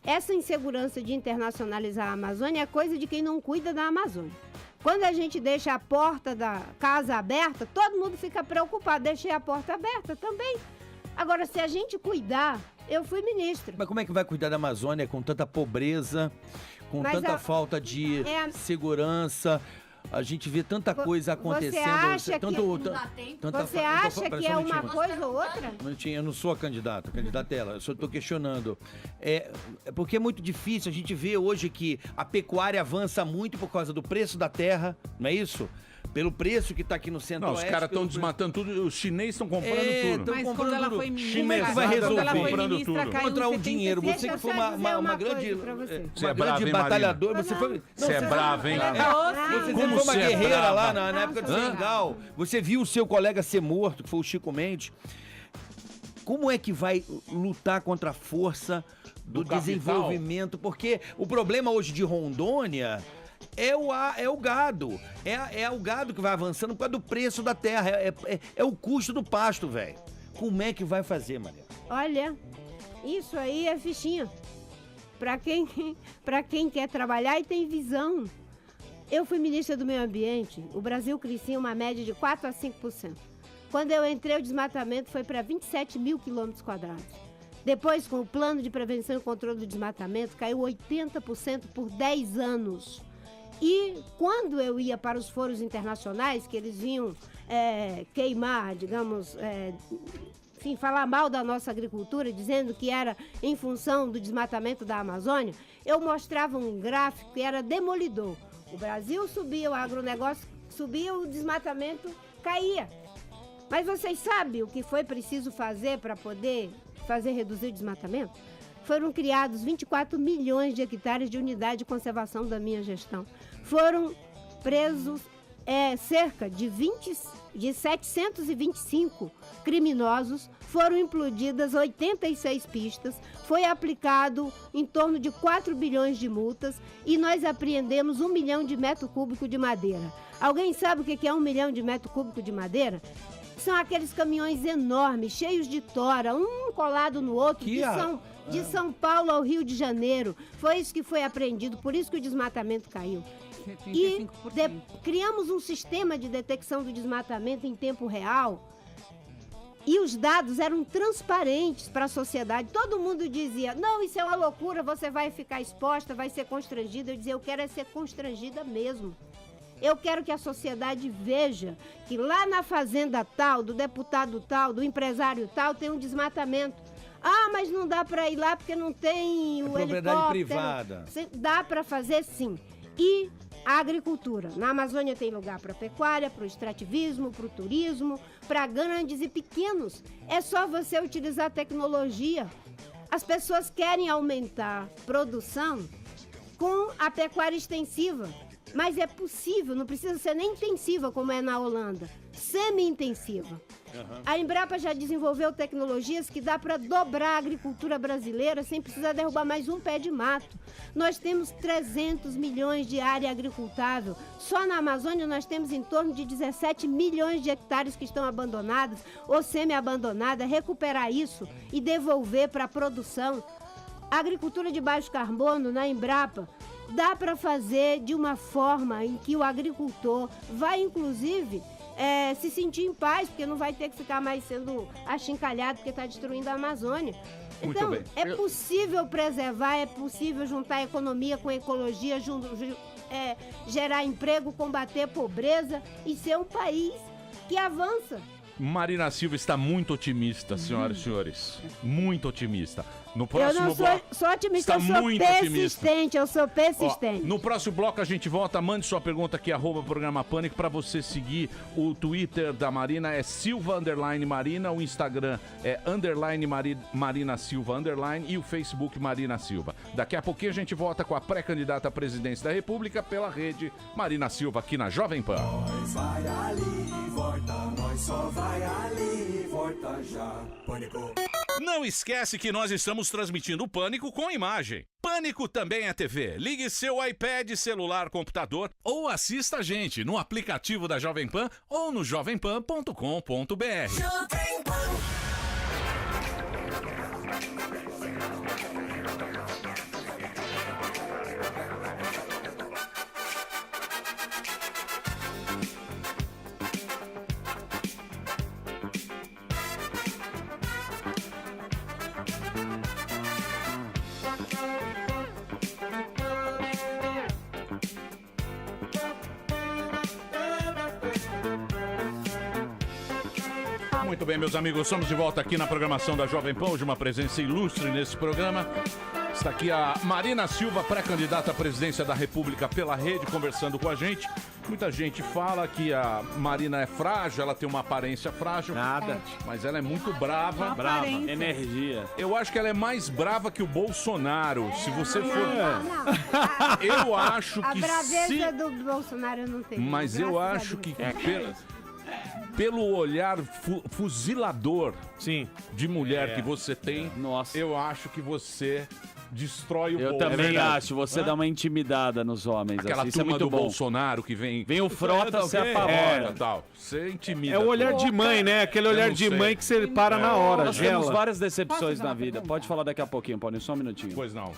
Essa insegurança de internacionalizar a Amazônia é coisa de quem não cuida da Amazônia. Quando a gente deixa a porta da casa aberta, todo mundo fica preocupado. Deixei a porta aberta também. Agora, se a gente cuidar, eu fui ministra. Mas como é que vai cuidar da Amazônia com tanta pobreza, com Mas tanta falta de segurança? A gente vê tanta coisa acontecendo. Você acha tanta Você acha que é uma coisa ou outra? Eu não sou a candidata é ela, eu só estou questionando. É porque é muito difícil, a gente vê hoje que a pecuária avança muito por causa do preço da terra, não é isso? Pelo preço que está aqui no centro-oeste. Não, os caras estão desmatando tudo, os chineses estão comprando tudo. Mas quando ela foi ministra, Como é que vai resolver? quando ela foi Comprando ministra, tudo. caiu Encontrar o 76. dinheiro, você Deixa que eu foi só dizer uma coisa grande, pra você. Você é uma brava, grande hein, Marina? batalhadora. Você foi, Você é brava, hein? Você Como foi uma você é guerreira brava? lá na época do Nossa, Senegal. Você viu o seu colega ser morto, que foi o Chico Mendes. Como é que vai lutar contra a força do capital? desenvolvimento? Porque o problema hoje de Rondônia é o gado. É o gado que vai avançando por causa do preço da terra. É o custo do pasto, velho. Como é que vai fazer, Maria? Olha, isso aí é fichinha. Pra quem quer trabalhar e tem visão. Eu fui ministra do Meio Ambiente, o Brasil crescia uma média de 4 a 5%. Quando eu entrei, o desmatamento foi para 27 mil quilômetros quadrados. Depois, com o plano de prevenção e controle do desmatamento, caiu 80% por 10 anos. E quando eu ia para os foros internacionais, que eles vinham queimar, digamos, enfim, falar mal da nossa agricultura, dizendo que era em função do desmatamento da Amazônia, eu mostrava um gráfico que era demolidor. O Brasil subia, o agronegócio subia, o desmatamento caía. Mas vocês sabem o que foi preciso fazer para poder reduzir o desmatamento? Foram criados 24 milhões de hectares de unidade de conservação da minha gestão. Foram presos cerca de 725 criminosos, foram implodidas 86 pistas, foi aplicado em torno de 4 bilhões de multas e nós apreendemos 1 milhão de metro cúbico de madeira. Alguém sabe o que é 1 milhão de metro cúbico de madeira? São aqueles caminhões enormes, cheios de tora, um colado no outro, de São Paulo ao Rio de Janeiro. Foi isso que foi apreendido, por isso que o desmatamento caiu. E criamos um sistema de detecção do desmatamento em tempo real. E os dados eram transparentes para a sociedade. Todo mundo dizia, não, isso é uma loucura, você vai ficar exposta, vai ser constrangida. Eu dizia, eu quero ser constrangida mesmo. Eu quero que a sociedade veja que lá na fazenda tal, do deputado tal, do empresário tal, tem um desmatamento. Ah, mas não dá para ir lá porque não tem o propriedade helicóptero. privada. Dá para fazer sim. E a agricultura. Na Amazônia tem lugar para pecuária, para o extrativismo, para o turismo, para grandes e pequenos. É só você utilizar a tecnologia. As pessoas querem aumentar produção com a pecuária extensiva. Mas é possível, não precisa ser nem intensiva como é na Holanda, semi-intensiva. A Embrapa já desenvolveu tecnologias que dá para dobrar a agricultura brasileira sem precisar derrubar mais um pé de mato. Nós temos 300 milhões de área agricultável. Só na Amazônia nós temos em torno de 17 milhões de hectares que estão abandonados ou semi-abandonadas. Recuperar isso e devolver para a produção. A agricultura de baixo carbono na Embrapa dá para fazer de uma forma em que o agricultor vai, inclusive, se sentir em paz, porque não vai ter que ficar mais sendo achincalhado porque está destruindo a Amazônia. Então, é possível preservar, é possível juntar a economia com a ecologia, gerar emprego, combater a pobreza e ser um país que avança. Marina Silva está muito otimista, senhoras e senhores. Muito otimista. No Eu próximo não bloco. sou otimista, Está eu sou muito otimista. persistente, eu sou Ó, persistente. no próximo bloco a gente volta. Mande sua pergunta aqui, @programa Pânico, pra você seguir. O Twitter da Marina é Silva_Marina, o Instagram é _Marina Silva_ e o Facebook Marina Silva. Daqui a pouquinho a gente volta com a pré-candidata à presidência da República pela rede Marina Silva aqui na Jovem Pan. Nós vai ali e volta, nós só vai ali e volta já. Pânico. Não esquece que nós estamos transmitindo o Pânico com imagem. Pânico também é TV. Ligue seu iPad, celular, computador ou assista a gente no aplicativo da Jovem Pan ou no jovempan.com.br. Jovem Pan. Muito bem, meus amigos, estamos de volta aqui na programação da Jovem Pan. Hoje uma presença ilustre nesse programa. Está aqui a Marina Silva, pré-candidata à presidência da República pela rede, conversando com a gente. Muita gente fala que a Marina é frágil, ela tem uma aparência frágil. Nada. Mas ela é muito brava. Brava. Energia. Eu acho que ela é mais brava que o Bolsonaro. Se você for... Não. Eu acho A que braveza se... do Bolsonaro eu não tenho. Mas eu graças a acho Deus. que pelo olhar fuzilador de mulher que você tem, eu acho que você destrói o Eu Bolsonaro. também acho. Você dá uma intimidada nos homens. Aquela assim, isso é turma muito do bom. Bolsonaro que vem... Vem o Frota, você apavora. Tal. Você intimida. É o olhar tudo. de mãe, né? Aquele Eu olhar não de sei. mãe que você para na hora, Nós temos gela. várias decepções na vida. Pode falar daqui a pouquinho, Paulinho, só um minutinho. Pois não.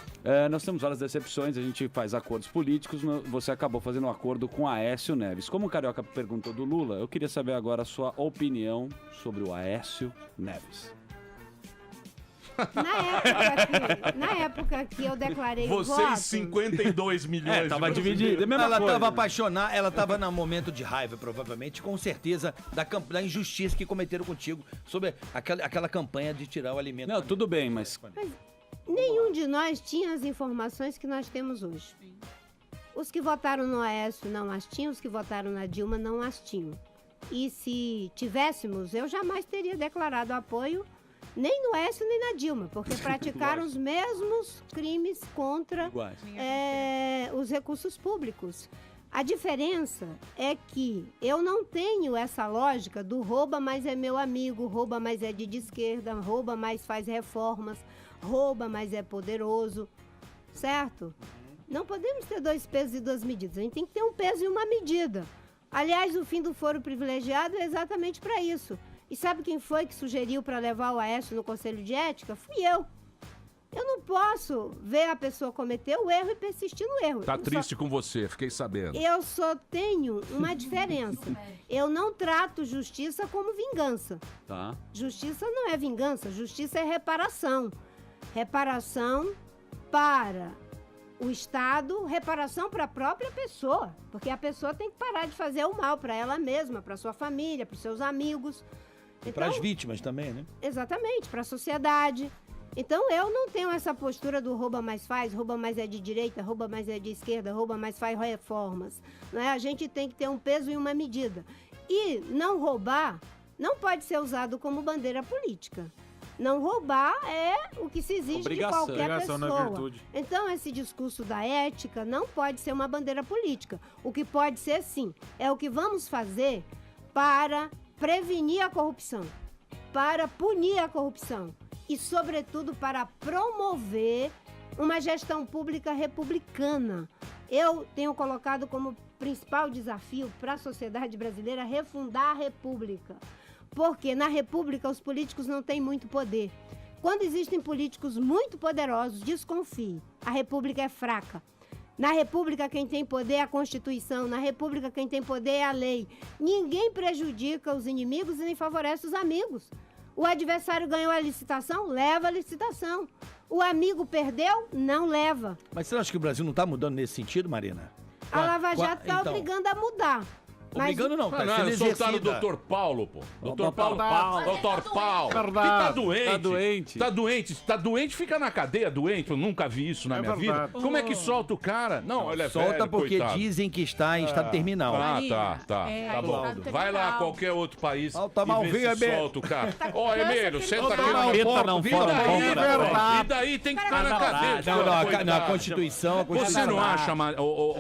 Nós temos várias decepções, a gente faz acordos políticos. Você acabou fazendo um acordo com Aécio Neves. Como o Carioca perguntou do Lula, eu queria saber agora a sua opinião sobre o Aécio Neves. Na época que eu declarei o Vocês voto... 52 milhões tava de dividido. Ela estava apaixonada, ela estava num momento de raiva, provavelmente, com certeza, da injustiça que cometeram contigo sobre aquela campanha de tirar o alimento. Não, tudo bem, mas... Nenhum de nós tinha as informações que nós temos hoje. Os que votaram no Aécio não as tinham, os que votaram na Dilma não as tinham. E se tivéssemos, eu jamais teria declarado apoio nem no Aécio nem na Dilma, porque praticaram os mesmos crimes contra os recursos públicos. A diferença é que eu não tenho essa lógica do rouba, mas é meu amigo, rouba, mas é de esquerda, rouba, mas faz reformas, rouba, mas é poderoso, certo? Não podemos ter dois pesos e duas medidas, a gente tem que ter um peso e uma medida. Aliás, o fim do foro privilegiado é exatamente para isso. E sabe quem foi que sugeriu para levar o Aécio no Conselho de Ética? Fui eu. Eu não posso ver a pessoa cometer o erro e persistir no erro. Tá triste com você, fiquei sabendo. Eu só tenho uma diferença. Eu não trato justiça como vingança. Tá. Justiça não é vingança, justiça é reparação. Reparação para o Estado, reparação para a própria pessoa. Porque a pessoa tem que parar de fazer o mal para ela mesma, para sua família, para os seus amigos. E para as vítimas também, né? Exatamente, para a sociedade. Então eu não tenho essa postura do rouba mais faz, rouba mais é de direita, rouba mais é de esquerda, rouba mais faz reformas. Né? A gente tem que ter um peso e uma medida. E não roubar não pode ser usado como bandeira política. Não roubar é o que se exige de qualquer pessoa. Não é virtude. Então esse discurso da ética não pode ser uma bandeira política. O que pode ser, sim, é o que vamos fazer para prevenir a corrupção, para punir a corrupção e, sobretudo, para promover uma gestão pública republicana. Eu tenho colocado como principal desafio para a sociedade brasileira refundar a República, porque na República os políticos não têm muito poder. Quando existem políticos muito poderosos, desconfie, a República é fraca. Na República, quem tem poder é a Constituição. Na República, quem tem poder é a lei. Ninguém prejudica os inimigos e nem favorece os amigos. O adversário ganhou a licitação? Leva a licitação. O amigo perdeu? Não leva. Mas você acha que o Brasil não está mudando nesse sentido, Marina? A Lava Jato está então, obrigando a mudar. Obrigando não, tá sendo soltaram o exercida. Dr. Paulo, pô. Dr. Paulo. Dr. Paulo. Verdade. Que tá doente. Tá doente. Tá doente. Tá doente, fica na cadeia doente. Eu nunca vi isso na minha vida. verdade. Como é que solta o cara? Não, ele é Solta velho, porque coitado. dizem que está em estado terminal. Ah, Marina, tá bom. estado Vai lá terminal. a qualquer outro país Solta e malvinho, vê se Emílio. solta o cara. Ó, câncer Emílio, que senta ele aqui. tá na Peta mesa. não E fora daí, e daí tem que ficar na cadeia. Na Constituição, Você não acha,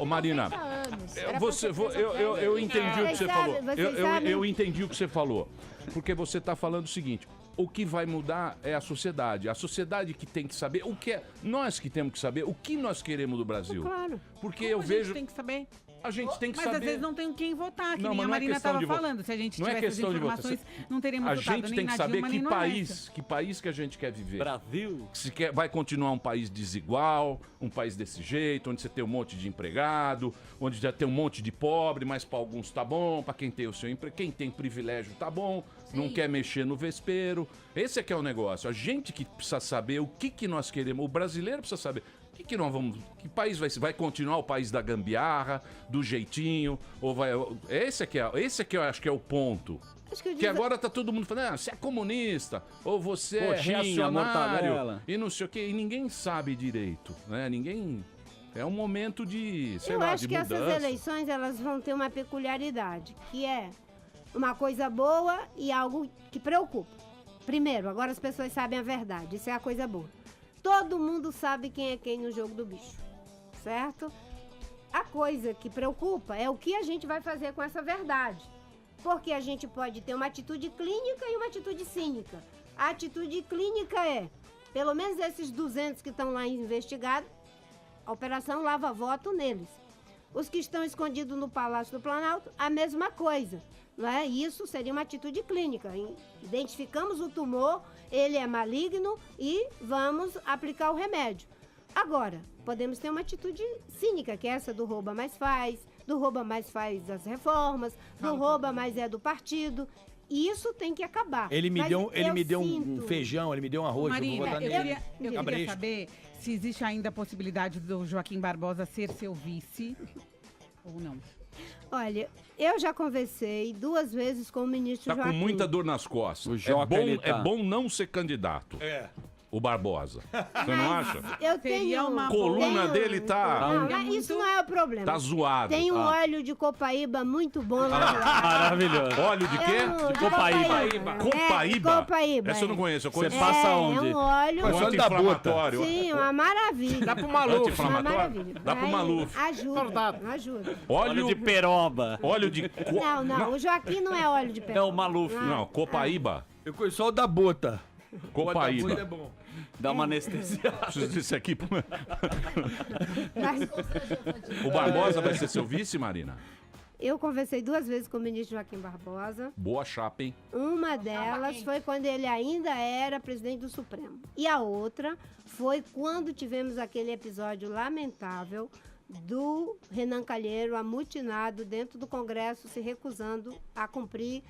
Marina? 30 anos. Era pra Você, ser preso eu até entendi o que você Vocês falou. sabem, vocês sabem. Eu entendi o que você falou. Porque você está falando o seguinte: o que vai mudar é a sociedade. A sociedade que tem que saber o que é. Nós que temos que saber o que nós queremos do Brasil. Claro. Porque Como eu a gente vejo. tem que saber. A gente tem que Mas saber. às vezes não tem quem votar, que Não, nem mas a não é Marina questão estava de votar. falando. Se a gente Não é tivesse essas questão de informações, votação. não teríamos A votado gente nem tem que na saber Dilma, que nem no país que a gente quer viver. Brasil. Se vai continuar um país desigual, um país desse jeito, onde você tem um monte de empregado, onde já tem um monte de pobre, mas para alguns tá bom, para quem tem o seu emprego, quem tem privilégio tá bom, não quer mexer no vespeiro. Esse é que é o negócio. A gente que precisa saber o que nós queremos, o brasileiro precisa saber. Que nós vamos, que país vai continuar o país da gambiarra, do jeitinho, ou vai, esse é que eu acho que é o ponto. Acho que eu Que digo- agora tá todo mundo falando, você é comunista, ou você é Coxinha, reacionário, mortadela. e não sei o que, e ninguém sabe direito, né? Ninguém. É um momento de, sei Eu lá, acho de que mudança. essas eleições elas vão ter uma peculiaridade, que é uma coisa boa e algo que preocupa. Primeiro, agora as pessoas sabem a verdade, isso é a coisa boa. Todo mundo sabe quem é quem no jogo do bicho, certo? A coisa que preocupa é o que a gente vai fazer com essa verdade. Porque a gente pode ter uma atitude clínica e uma atitude cínica. A atitude clínica é, pelo menos esses 200 que estão lá investigados, a operação lava voto neles. Os que estão escondidos no Palácio do Planalto, a mesma coisa. Não é? Isso seria uma atitude clínica. Identificamos o tumor, ele é maligno e vamos aplicar o remédio. Agora, podemos ter uma atitude cínica, que é essa do rouba mais faz, do rouba mais faz as reformas, do rouba mais é do partido. E isso tem que acabar. Ele me Mas deu, eu um sinto- feijão, ele me deu um arroz. Marina, eu vou botar eu nele. queria Cabresto. saber se existe ainda a possibilidade do Joaquim Barbosa ser seu vice ou não. Olha, eu já conversei 2 vezes com o ministro Tá com Joaquim. muita dor nas costas. O Joca, ele tá. É bom não ser candidato. O Barbosa. Você não acha? Eu Seria tenho uma Coluna dele tá- Não, Seria mas isso muito- não é o problema. Tá zoado. Tem um Ah. óleo de copaíba muito bom lá do lado. Maravilhoso. Óleo de quê? É um- De copaíba. Copaíba? Copaíba. Essa eu não conheço. Eu conheço Você passa onde? É um óleo... Mas um só da bota. anti-inflamatório. Sim, uma maravilha. Dá pro Uma maluco. Anti-inflamatório? maravilha. Dá pro Vai, Maluf. Ajuda, ajuda. Óleo de peroba. Óleo de... Não, o Joaquim não é óleo de pé. É o Maluf. Não, copaíba. Eu conheço só o da bota. Copaíba. É bom. Dá uma anestesia. Preciso disso aqui. Mas O Barbosa vai ser seu vice, Marina? eu conversei 2 vezes com o ministro Joaquim Barbosa. Boa chapa, hein? Uma delas foi quando ele ainda era presidente do Supremo. E a outra foi quando tivemos aquele episódio lamentável do Renan Calheiro amutinado dentro do Congresso, se recusando a cumprir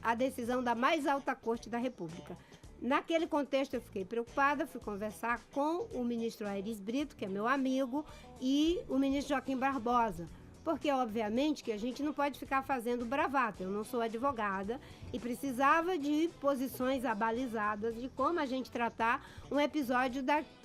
a decisão da mais alta corte da República. Naquele contexto eu fiquei preocupada, fui conversar com o ministro Aires Brito, que é meu amigo, e o ministro Joaquim Barbosa. Porque, obviamente, que a gente não pode ficar fazendo bravata. Eu não sou advogada e precisava de posições abalizadas de como a gente tratar um episódio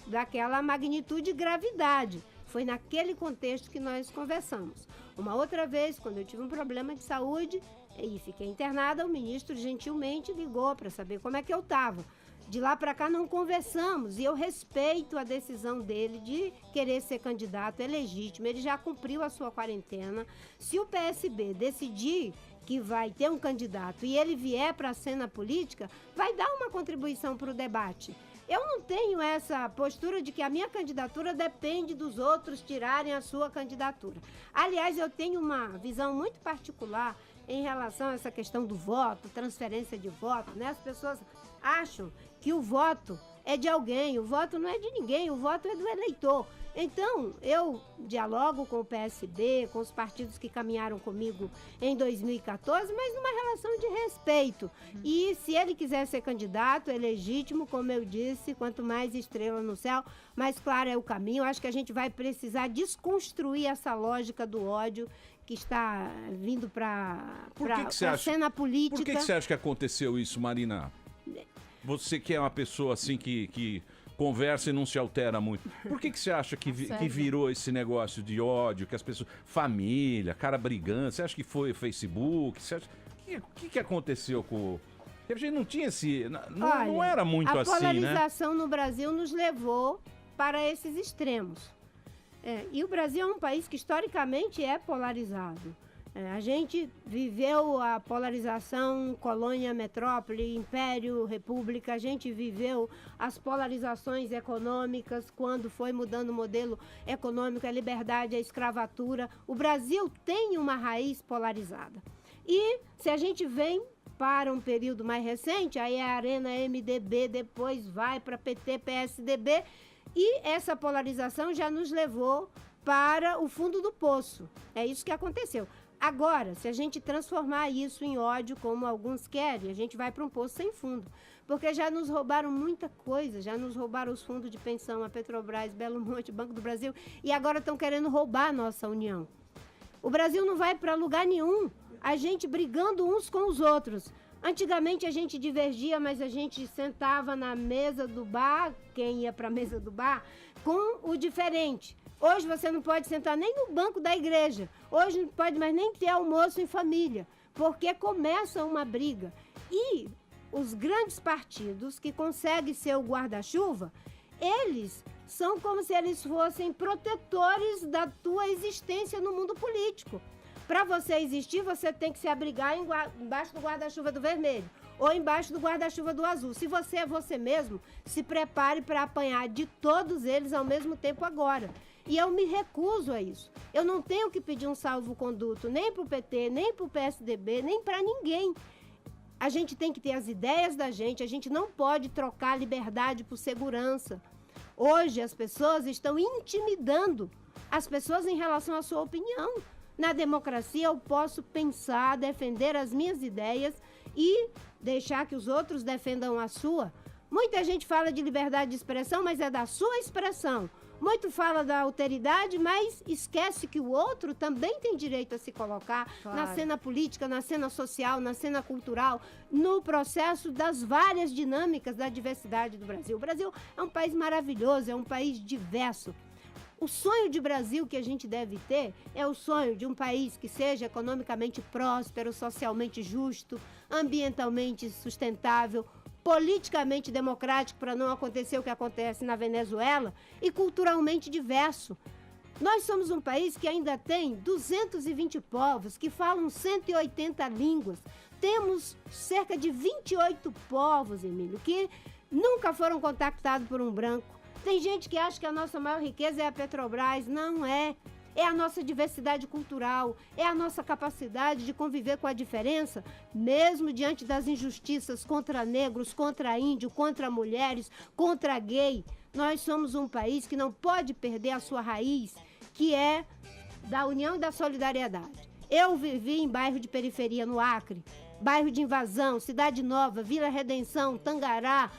daquela magnitude e gravidade. Foi naquele contexto que nós conversamos. Uma outra vez, quando eu tive um problema de saúde e fiquei internada, o ministro gentilmente ligou para saber como é que eu estava. De lá para cá não conversamos e eu respeito a decisão dele de querer ser candidato, é legítimo, ele já cumpriu a sua quarentena. Se o PSB decidir que vai ter um candidato e ele vier para a cena política, vai dar uma contribuição para o debate. Eu não tenho essa postura de que a minha candidatura depende dos outros tirarem a sua candidatura. Aliás, eu tenho uma visão muito particular em relação a essa questão do voto, transferência de voto, né? As pessoas acham que o voto é de alguém, o voto não é de ninguém, o voto é do eleitor. Então, eu dialogo com o PSB, com os partidos que caminharam comigo em 2014, mas numa relação de respeito. E se ele quiser ser candidato, é legítimo, como eu disse, quanto mais estrela no céu, mais claro é o caminho. Eu acho que a gente vai precisar desconstruir essa lógica do ódio que está vindo para você a acha- cena política. Por que você acha que aconteceu isso, Marina? Você que é uma pessoa assim que conversa e não se altera muito. Por que você acha que virou esse negócio de ódio, que as pessoas... Família, cara brigando. Você acha que foi o Facebook? Você acha... O que aconteceu com... Porque a gente não tinha esse... Não era muito assim, né? A polarização no Brasil nos levou para esses extremos. E o Brasil é um país que historicamente é polarizado. A gente viveu a polarização colônia, metrópole, império, república. A gente viveu as polarizações econômicas quando foi mudando o modelo econômico, a liberdade, a escravatura. O Brasil tem uma raiz polarizada. E se a gente vem para um período mais recente, aí é a Arena MDB, depois vai para PT, PSDB, e essa polarização já nos levou para o fundo do poço. É isso que aconteceu. Agora, se a gente transformar isso em ódio, como alguns querem, a gente vai para um poço sem fundo. Porque já nos roubaram muita coisa, já nos roubaram os fundos de pensão, a Petrobras, Belo Monte, Banco do Brasil, e agora estão querendo roubar a nossa União. O Brasil não vai para lugar nenhum, a gente brigando uns com os outros. Antigamente a gente divergia, mas a gente sentava na mesa do bar, quem ia para a mesa do bar, com o diferente. Hoje você não pode sentar nem no banco da igreja. Hoje não pode mais nem ter almoço em família, porque começa uma briga. E os grandes partidos que conseguem ser o guarda-chuva, eles são como se eles fossem protetores da tua existência no mundo político. Para você existir, você tem que se abrigar embaixo do guarda-chuva do vermelho ou embaixo do guarda-chuva do azul. Se você é você mesmo, se prepare para apanhar de todos eles ao mesmo tempo agora. E eu me recuso a isso. Eu não tenho que pedir um salvo-conduto nem para o PT, nem para o PSDB, nem para ninguém. A gente tem que ter as ideias da gente, a gente não pode trocar liberdade por segurança. Hoje as pessoas estão intimidando as pessoas em relação à sua opinião. Na democracia eu posso pensar, defender as minhas ideias e deixar que os outros defendam a sua. Muita gente fala de liberdade de expressão, mas é da sua expressão. Muito fala da alteridade, mas esquece que o outro também tem direito a se colocar na cena política, na cena social, na cena cultural, no processo das várias dinâmicas da diversidade do Brasil. O Brasil é um país maravilhoso, é um país diverso. O sonho de Brasil que a gente deve ter é o sonho de um país que seja economicamente próspero, socialmente justo, ambientalmente sustentável, politicamente democrático para não acontecer o que acontece na Venezuela e culturalmente diverso. Nós somos um país que ainda tem 220 povos que falam 180 línguas. Temos cerca de 28 povos, Emílio, que nunca foram contactados por um branco. Tem gente que acha que a nossa maior riqueza é a Petrobras. Não é. É a nossa diversidade cultural, é a nossa capacidade de conviver com a diferença, mesmo diante das injustiças contra negros, contra índio, contra mulheres, contra gay. Nós somos um país que não pode perder a sua raiz, que é da união e da solidariedade. Eu vivi em bairro de periferia no Acre, bairro de Invasão, Cidade Nova, Vila Redenção, Tangará.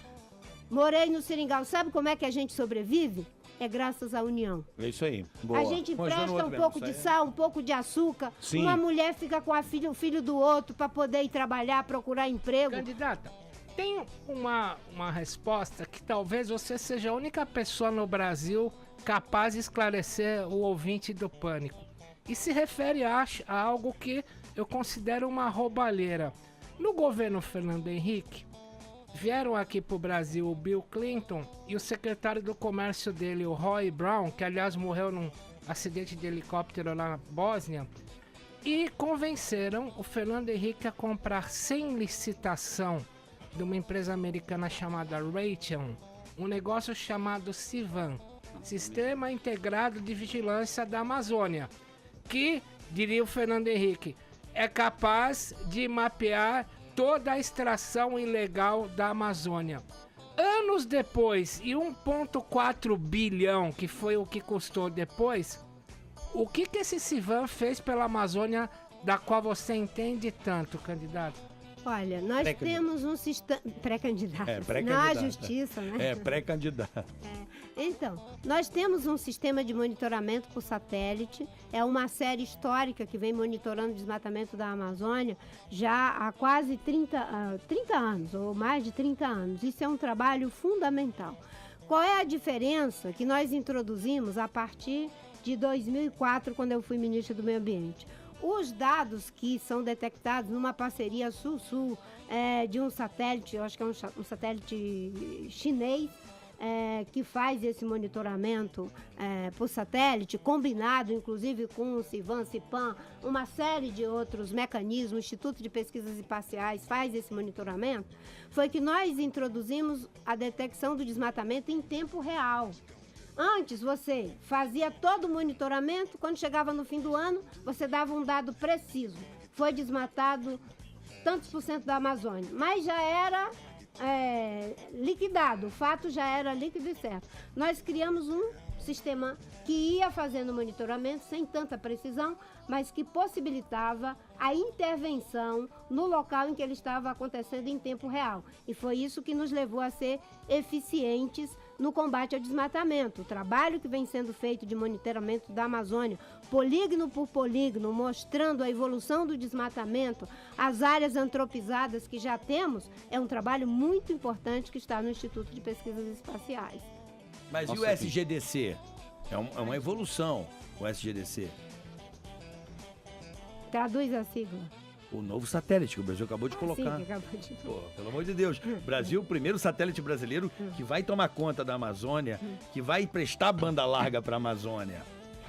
Morei no Seringal. Sabe como é que a gente sobrevive? É graças à união. É isso aí. Boa. A gente empresta um pouco de sal, um pouco de açúcar. Sim. Uma mulher fica com o filho do outro para poder ir trabalhar, procurar emprego. Candidata, tem uma resposta que talvez você seja a única pessoa no Brasil capaz de esclarecer o ouvinte do Pânico. E se refere a algo que eu considero uma roubalheira. No governo Fernando Henrique, vieram aqui pro Brasil o Bill Clinton e o secretário do comércio dele, o Roy Brown, que aliás morreu num acidente de helicóptero na Bósnia, e convenceram o Fernando Henrique a comprar sem licitação de uma empresa americana chamada Raytheon, um negócio chamado CIVAM, Sistema Integrado de Vigilância da Amazônia, que, diria o Fernando Henrique, é capaz de mapear toda a extração ilegal da Amazônia. Anos depois, e 1,4 bilhão, que foi o que custou depois, o que esse CIVAM fez pela Amazônia, da qual você entende tanto, candidato? Olha, nós temos um sistema... Pré-candidato. Pré-candidato. Na justiça, né? Pré-candidato. Então, nós temos um sistema de monitoramento por satélite. É uma série histórica que vem monitorando o desmatamento da Amazônia já há quase 30 anos, ou mais de 30 anos. Isso é um trabalho fundamental. Qual é a diferença que nós introduzimos a partir de 2004, quando eu fui ministra do Meio Ambiente? Os dados que são detectados numa parceria Sul-Sul de um satélite, eu acho que é um satélite chinês, que faz esse monitoramento por satélite, combinado inclusive com o CIVAM, CIPAM, uma série de outros mecanismos, o Instituto de Pesquisas Espaciais faz esse monitoramento, foi que nós introduzimos a detecção do desmatamento em tempo real. Antes, você fazia todo o monitoramento, quando chegava no fim do ano, você dava um dado preciso. Foi desmatado tantos % da Amazônia, mas já era liquidado, o fato já era líquido e certo. Nós criamos um sistema que ia fazendo monitoramento sem tanta precisão, mas que possibilitava a intervenção no local em que ele estava acontecendo em tempo real. E foi isso que nos levou a ser eficientes no combate ao desmatamento. O trabalho que vem sendo feito de monitoramento da Amazônia, polígono por polígono, mostrando a evolução do desmatamento, as áreas antropizadas que já temos, é um trabalho muito importante que está no Instituto de Pesquisas Espaciais. Mas e o SGDC? É uma evolução, o SGDC. Traduz a sigla. O novo satélite que o Brasil acabou de colocar. Sim, que acabou de... Pô, pelo amor de Deus. Brasil, o primeiro satélite brasileiro que vai tomar conta da Amazônia, que vai prestar banda larga para a Amazônia.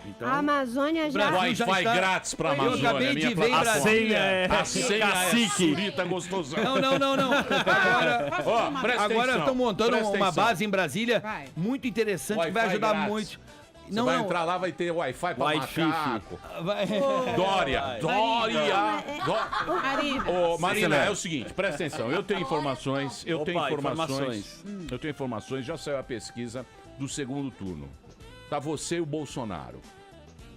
Então, a Amazônia já... Wi-Fi grátis para a Amazônia. Eu acabei de ver em Brasília. A senha é surita gostosão. Não. Agora estão montando uma base em Brasília muito interessante, que vai ajudar grátis. Muito. Você vai entrar lá, vai ter Wi-Fi para macaco. Dória. Ô, Marina, é o seguinte, presta atenção. Eu tenho informações, eu tenho informações, já saiu a pesquisa do segundo turno. Tá você e o Bolsonaro.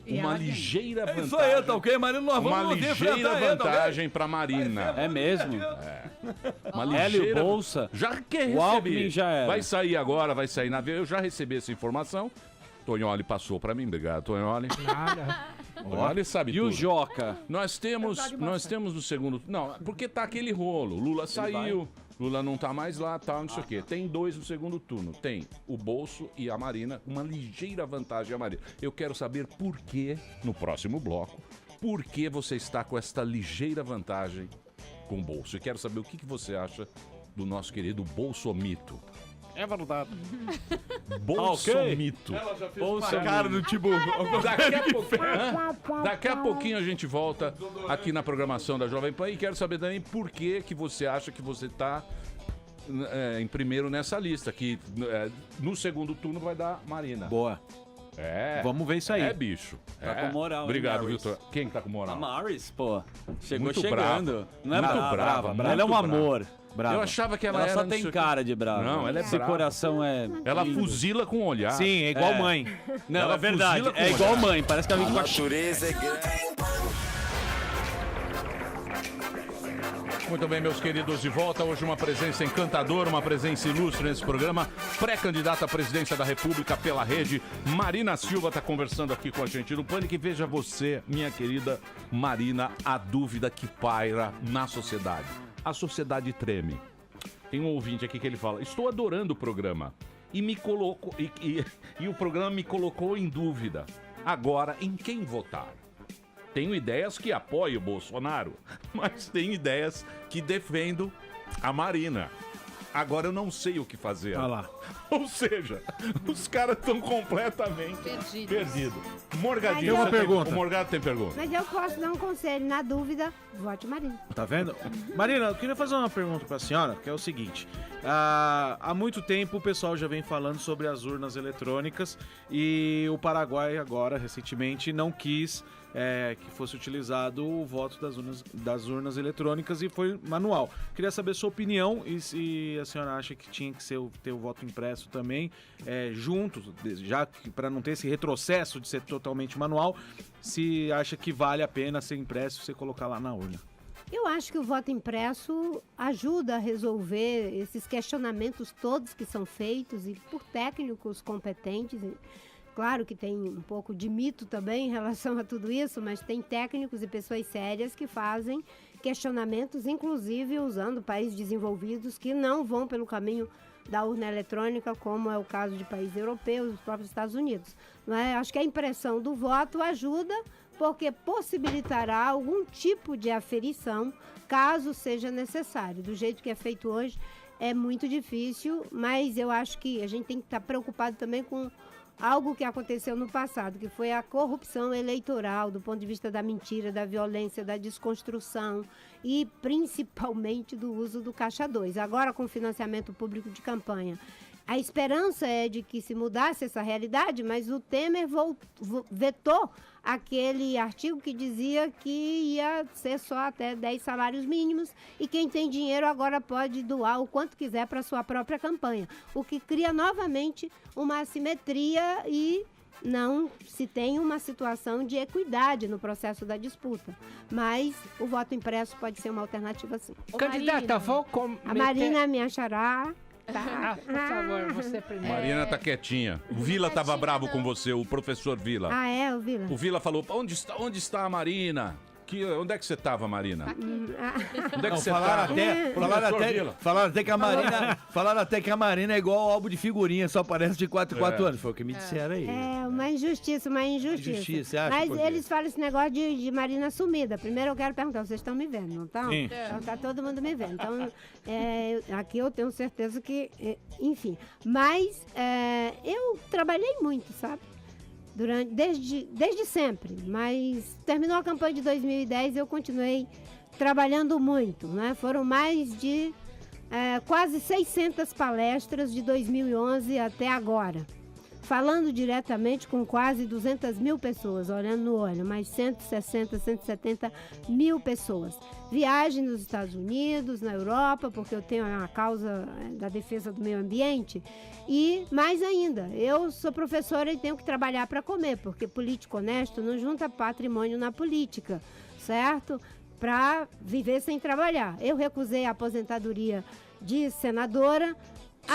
Uma ligeira vantagem. Isso aí, tá ok, Marina? Nós vamos uma ligeira vantagem pra Marina. É mesmo? Uma ligeira... Bolsa. Já que o Alckmin já era. Vai sair agora, vai sair na... Eu já recebi essa informação. Tonholi passou pra mim, obrigado, Tonholi. Nada. Tonholi sabe tudo. E o Joca? Nós temos no segundo... Não, porque tá aquele rolo. Lula saiu, Lula não tá mais lá, tal, não sei o quê. Tem 2 no segundo turno. Tem o Bolso e a Marina, uma ligeira vantagem a Marina. Eu quero saber por que, no próximo bloco, por que você está com esta ligeira vantagem com o Bolso. Eu quero saber o que você acha do nosso querido Bolsomito. É verdade. Bolsomito. Ela já fez uma cara do tipo... Daqui a pouquinho a gente volta aqui na programação da Jovem Pan e quero saber também por que você acha que você está em primeiro nessa lista, que no segundo turno vai dar Marina. Boa. Vamos ver isso aí. Bicho. Tá com moral. Obrigado, Vitor. Quem tá com moral? A Maris, pô. Chegou muito chegando. Brava. Não é muito brava. Ela é um amor. Brava. Eu achava que ela era... só tem cara de brava. Não, ela é Esse brava. coração é... Ela lindo. fuzila com o olhar. Sim, é igual mãe. Não, Ela é verdade. fuzila com É o igual olhar. mãe. Parece que ela vem com a... natureza é grande. Muito bem, meus queridos, de volta. Hoje uma presença encantadora, uma presença ilustre nesse programa. Pré-candidata à presidência da República pela rede, Marina Silva está conversando aqui com a gente no Pânico. E veja você, minha querida Marina, a dúvida que paira na sociedade. A sociedade treme. Tem um ouvinte aqui que ele fala: estou adorando o programa. E me colocou, e o programa me colocou em dúvida. Agora, em quem votar? Tenho ideias que apoiam o Bolsonaro, mas tenho ideias que defendo a Marina. Agora eu não sei o que fazer. Olha lá. Ou seja, os caras estão completamente perdidos. Morgadinho, Tem uma pergunta. O Morgado tem pergunta. Mas eu posso dar um conselho. Na dúvida, vote Marina. Tá vendo? Marina, eu queria fazer uma pergunta pra senhora, que é o seguinte. Há muito tempo o pessoal já vem falando sobre as urnas eletrônicas e o Paraguai agora, recentemente, não quis que fosse utilizado o voto das urnas eletrônicas e foi manual. Queria saber sua opinião e se a senhora acha que tinha que ter o voto impresso também, junto, já para não ter esse retrocesso de ser totalmente manual, se acha que vale a pena ser impresso e você colocar lá na urna. Eu acho que o voto impresso ajuda a resolver esses questionamentos todos que são feitos e por técnicos competentes. Claro que tem um pouco de mito também em relação a tudo isso, mas tem técnicos e pessoas sérias que fazem questionamentos, inclusive usando países desenvolvidos que não vão pelo caminho da urna eletrônica, como é o caso de países europeus, os próprios Estados Unidos. Não é? Acho que a impressão do voto ajuda porque possibilitará algum tipo de aferição, caso seja necessário. Do jeito que é feito hoje, é muito difícil, mas eu acho que a gente tem que estar preocupado também com algo que aconteceu no passado, que foi a corrupção eleitoral, do ponto de vista da mentira, da violência, da desconstrução e principalmente do uso do Caixa 2. Agora, com financiamento público de campanha, a esperança é de que se mudasse essa realidade, mas o Temer vetou aquele artigo que dizia que ia ser só até 10 salários mínimos e quem tem dinheiro agora pode doar o quanto quiser para sua própria campanha, o que cria novamente uma assimetria e não se tem uma situação de equidade no processo da disputa. Mas o voto impresso pode ser uma alternativa, sim. Candidata, vou A Marina me achará. Tá. Por favor, você primeiro. Marina tá quietinha. O Vila tava bravo com você, o professor Vila. Ah, é, o Vila? O Vila falou, onde está a Marina? Onde é que você tava, Marina? Onde é que você falaram tava? Falaram até que a Marina é igual ao álbum de figurinha, só aparece de 4 em 4 anos. Foi o que me disseram aí. É, uma injustiça. Você acha? Mas eles falam esse negócio de Marina sumida. Primeiro eu quero perguntar, vocês estão me vendo, não estão? Sim. Então tá todo mundo me vendo. Então, aqui eu tenho certeza que, enfim. Mas eu trabalhei muito, sabe? Desde sempre, mas terminou a campanha de 2010 eu continuei trabalhando muito, né? Foram mais de quase 600 palestras de 2011 até agora, falando diretamente com quase 200 mil pessoas, olhando no olho, mais 160, 170 mil pessoas. Viagem nos Estados Unidos, na Europa, porque eu tenho a causa da defesa do meio ambiente. E, mais ainda, eu sou professora e tenho que trabalhar para comer, porque político honesto não junta patrimônio na política, certo? Para viver sem trabalhar. Eu recusei a aposentadoria de senadora.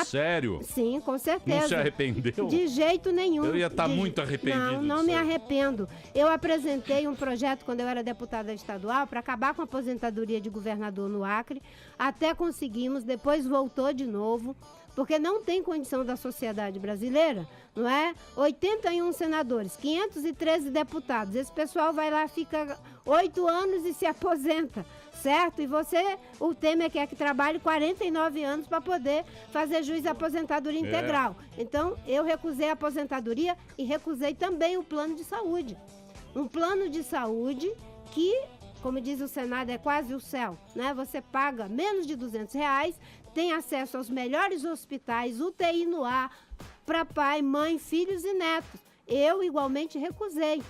Sério? Sim, com certeza. Não se arrependeu? De jeito nenhum. Eu ia estar muito arrependido. Não me arrependo. Eu apresentei um projeto quando eu era deputada estadual para acabar com a aposentadoria de governador no Acre. Até conseguimos, depois voltou de novo, porque não tem condição da sociedade brasileira, não é? 81 senadores, 513 deputados. Esse pessoal vai lá, fica 8 anos e se aposenta, certo? E o Temer quer que trabalhe 49 anos para poder fazer juiz de aposentadoria integral. Então, eu recusei a aposentadoria e recusei também o plano de saúde. Um plano de saúde que, como diz o Senado, é quase o céu, né? Você paga menos de R$200, tem acesso aos melhores hospitais, UTI no ar, para pai, mãe, filhos e netos. Eu, igualmente, recusei.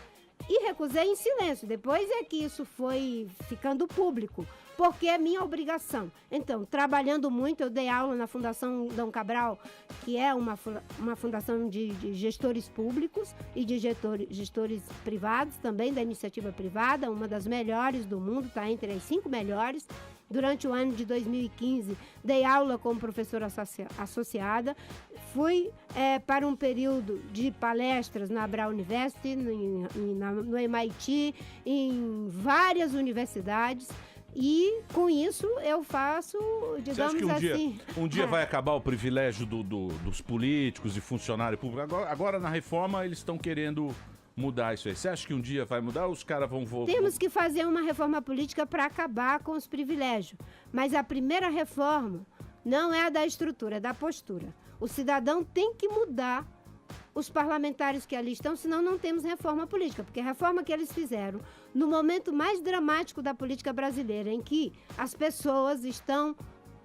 E recusei em silêncio. Depois é que isso foi ficando público, porque é minha obrigação. Então, trabalhando muito, eu dei aula na Fundação Dom Cabral, que é uma fundação de gestores públicos e de gestores privados, também da iniciativa privada, uma das melhores do mundo, está entre as 5 melhores. Durante o ano de 2015, dei aula como professora associada. Fui para um período de palestras na Brown University, no MIT, em várias universidades. E, com isso, eu faço, digamos Você acha que assim... um dia vai acabar o privilégio dos políticos e funcionário público? Agora, na reforma, eles estão querendo mudar isso aí. Você acha que um dia vai mudar ou os caras vão voltar? Temos que fazer uma reforma política para acabar com os privilégios. Mas a primeira reforma não é a da estrutura, é da postura. O cidadão tem que mudar os parlamentares que ali estão, senão não temos reforma política. Porque a reforma que eles fizeram, no momento mais dramático da política brasileira, em que as pessoas estão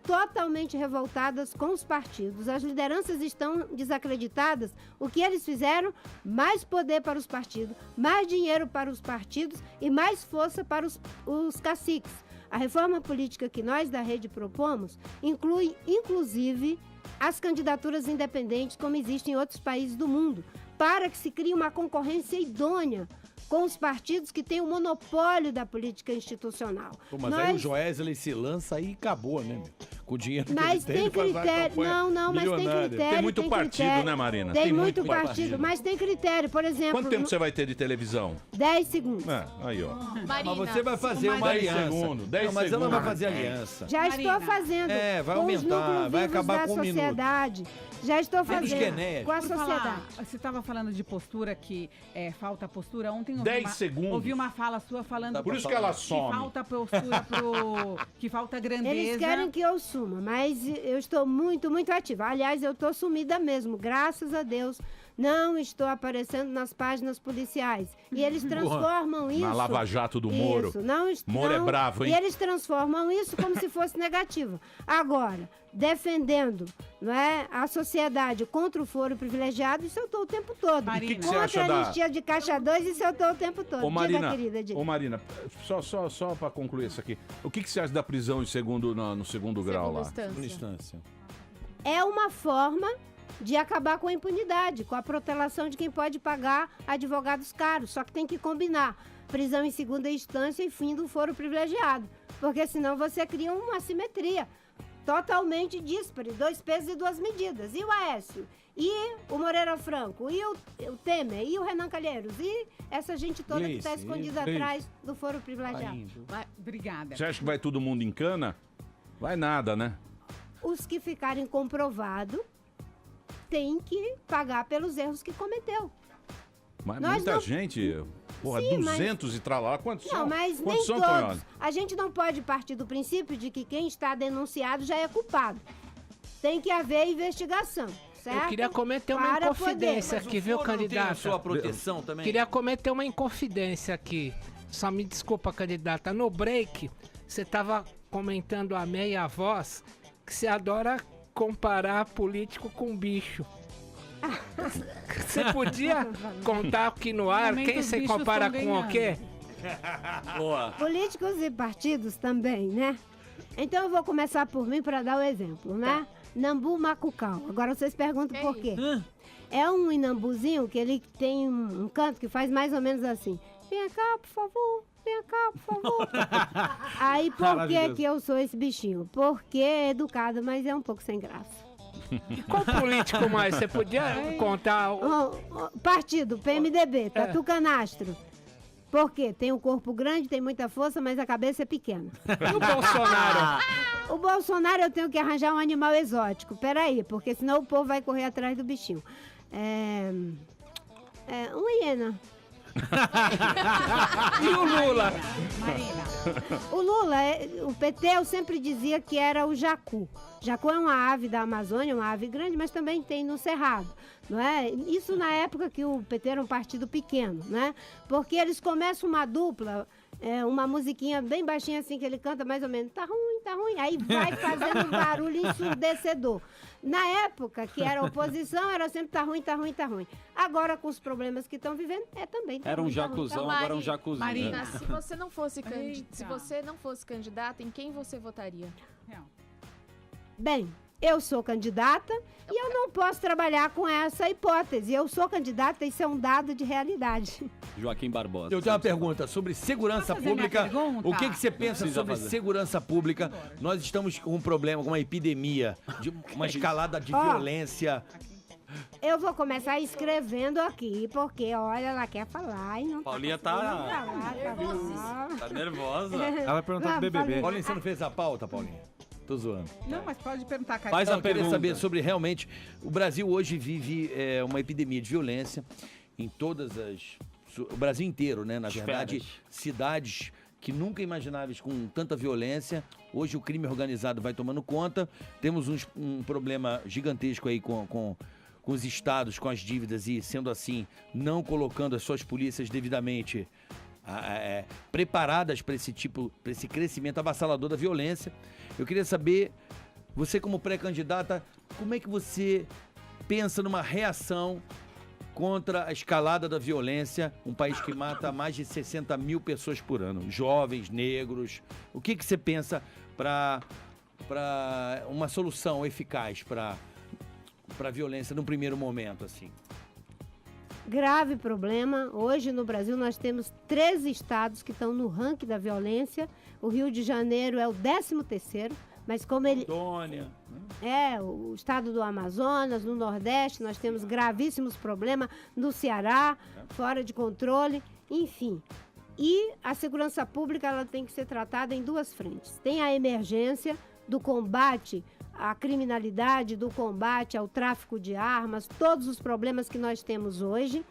totalmente revoltadas com os partidos, as lideranças estão desacreditadas, o que eles fizeram? Mais poder para os partidos, mais dinheiro para os partidos e mais força para os caciques. A reforma política que nós da Rede propomos inclui, inclusive, as candidaturas independentes, como existem em outros países do mundo, para que se crie uma concorrência idônea com os partidos que têm o monopólio da política institucional. Pô, mas aí o Joesley se lança e acabou, né, meu? Com o dinheiro mas que ele tem ele faz uma critério. campanha Não, mas tem milionária. critério. Tem muito partido, critério. né, Marina? Tem muito partido, mas tem critério. Por exemplo. Quanto tempo você vai ter de televisão? 10 segundos. Aí, ó. Mas você vai fazer uma 10 aliança. segundos, 10 Não, mas ela segundos. vai fazer aliança. Já estou fazendo. Vai com aumentar, os núcleos vai vivos acabar da com um minuto. sociedade. Já estou Menos fazendo genérico. com a Por falar, sociedade. você estava falando de postura, que falta postura. Ontem eu 10 segundos. ouvi uma fala sua falando Por isso que ela some. que falta postura que falta grandeza. Eles querem que eu suma, mas eu estou muito, muito ativa. Aliás, eu estou sumida mesmo, graças a Deus. Não estou aparecendo nas páginas policiais. E eles transformam isso... Na Lava Jato do Moro. Isso, não, Moro é bravo, hein? E eles transformam isso como se fosse negativo. Agora, defendendo, não é, a sociedade contra o foro privilegiado, isso eu estou o tempo todo. E o que você Contra acha a da... anistia de Caixa 2, isso eu estou o tempo todo. Ô, Marina, Diga, querida, diga. ô, Marina, só para concluir isso aqui. O que você acha da prisão no segundo grau lá? Segunda instância. É uma forma de acabar com a impunidade, com a protelação de quem pode pagar advogados caros. Só que tem que combinar prisão em segunda instância e fim do foro privilegiado. Porque senão você cria uma assimetria totalmente díspare, 2 pesos e 2 medidas. E o Aécio, e o Moreira Franco, e o Temer, e o Renan Calheiros, e essa gente toda que está escondida atrás do foro privilegiado. Obrigada. Você acha que vai todo mundo em cana? Vai nada, né? Os que ficarem comprovados têm que pagar pelos erros que cometeu. Mas Nós muita não- gente, porra, Sim, 200 e tralá. Quantos Não, são? mas Quantos nem são, todos. Tonholi? A gente não pode partir do princípio de que quem está denunciado já é culpado. Tem que haver investigação, certo? Eu queria cometer uma Para inconfidência poder. aqui, viu, candidata? sua proteção também? Queria cometer uma inconfidência aqui. Só me desculpa, candidata. No break, você estava comentando a meia voz que você adora comparar político com bicho. Você podia contar aqui no ar Momento quem os você bichos compara tão com o ganhando. quê? Boa. Políticos e partidos também, né? Então eu vou começar por mim para dar o exemplo, né? Nambu Macucal. Agora vocês perguntam por quê. É um inambuzinho que ele tem um canto que faz mais ou menos assim. Vem cá, por favor. Vem cá, por favor. Aí por que Maravilhoso. que eu sou esse bichinho? Porque é educado, mas é um pouco sem graça. Qual político mais? Você podia contar? Partido, PMDB, É. Tatu Canastro. Por quê? Tem um corpo grande, tem muita força, mas a cabeça é pequena. E o Bolsonaro? O Bolsonaro eu tenho que arranjar um animal exótico. Peraí, porque senão o povo vai correr atrás do bichinho. Uma hiena. E o Lula? O Lula, o PT eu sempre dizia que era o jacu. Jacu é uma ave da Amazônia, uma ave grande, mas também tem no Cerrado, não é? Isso na época que o PT era um partido pequeno, né? Porque eles começam uma dupla, uma musiquinha bem baixinha assim que ele canta mais ou menos, tá ruim, aí vai fazendo um barulho ensurdecedor. Na época que era oposição, era sempre tá ruim. Agora, com os problemas que estão vivendo, também tá Era um ruim, tá ruim, jacuzão, tá ruim. agora é um jacuzinho. Marina, se você não fosse Eita. se você não fosse candidata, em quem você votaria? Bem, eu sou candidata e eu não posso trabalhar com essa hipótese. Eu sou candidata, isso é um dado de realidade. Joaquim Barbosa. Eu tenho uma pergunta sobre segurança Posso fazer minha pública. pergunta? O que você pensa Precisa sobre fazer. segurança pública? Nós estamos com um problema, com uma epidemia, de uma escalada de Ó. violência. Eu vou começar escrevendo aqui, porque, olha, ela quer falar e não Paulinha conseguindo tá falar. Tá nervosa. Ela vai perguntar do BBB. Paulinha, você não fez a pauta, Paulinha? Tô zoando. Não, mas pode perguntar, cara. Faz a Eu queria pergunta. saber sobre realmente. O Brasil hoje vive uma epidemia de violência em todas as. O Brasil inteiro, né? Na verdade, cidades que nunca imagináveis com tanta violência. Hoje o crime organizado vai tomando conta. Temos um problema gigantesco aí com os estados, com as dívidas e, sendo assim, não colocando as suas polícias devidamente preparadas para esse crescimento avassalador da violência. Eu queria saber, você como pré-candidata, como é que você pensa numa reação contra a escalada da violência, um país que mata mais de 60 mil pessoas por ano, jovens, negros. O que você pensa para uma solução eficaz para a violência num primeiro momento, assim? grave problema. Hoje no Brasil nós temos 13 estados que estão no ranking da violência. O Rio de Janeiro é o 13º, mas como ele... Rondônia. O estado do Amazonas, no Nordeste, nós temos gravíssimos problemas, no Ceará, fora de controle, enfim. E a segurança pública ela tem que ser tratada em duas frentes. Tem a emergência do combate à criminalidade, do combate ao tráfico de armas, todos os problemas que nós temos hoje.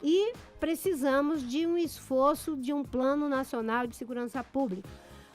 E precisamos de um esforço, de um plano nacional de segurança pública,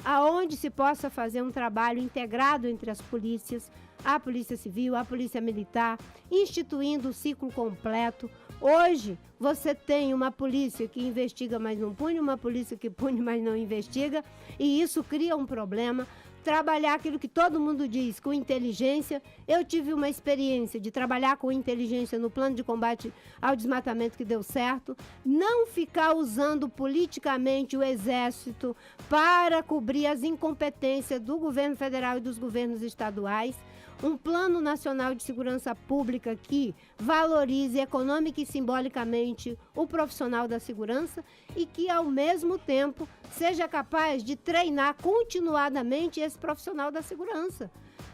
aonde se possa fazer um trabalho integrado entre as polícias, a Polícia Civil, a Polícia Militar, instituindo o ciclo completo. Hoje, você tem uma polícia que investiga, mas não pune, uma polícia que pune, mas não investiga, e isso cria um problema. Trabalhar aquilo que todo mundo diz, com inteligência. Eu tive uma experiência de trabalhar com inteligência no plano de combate ao desmatamento que deu certo. Não ficar usando politicamente o Exército para cobrir as incompetências do governo federal e dos governos estaduais. Um plano nacional de segurança pública que valorize econômica e simbolicamente o profissional da segurança e que, ao mesmo tempo, seja capaz de treinar continuadamente esse profissional da segurança.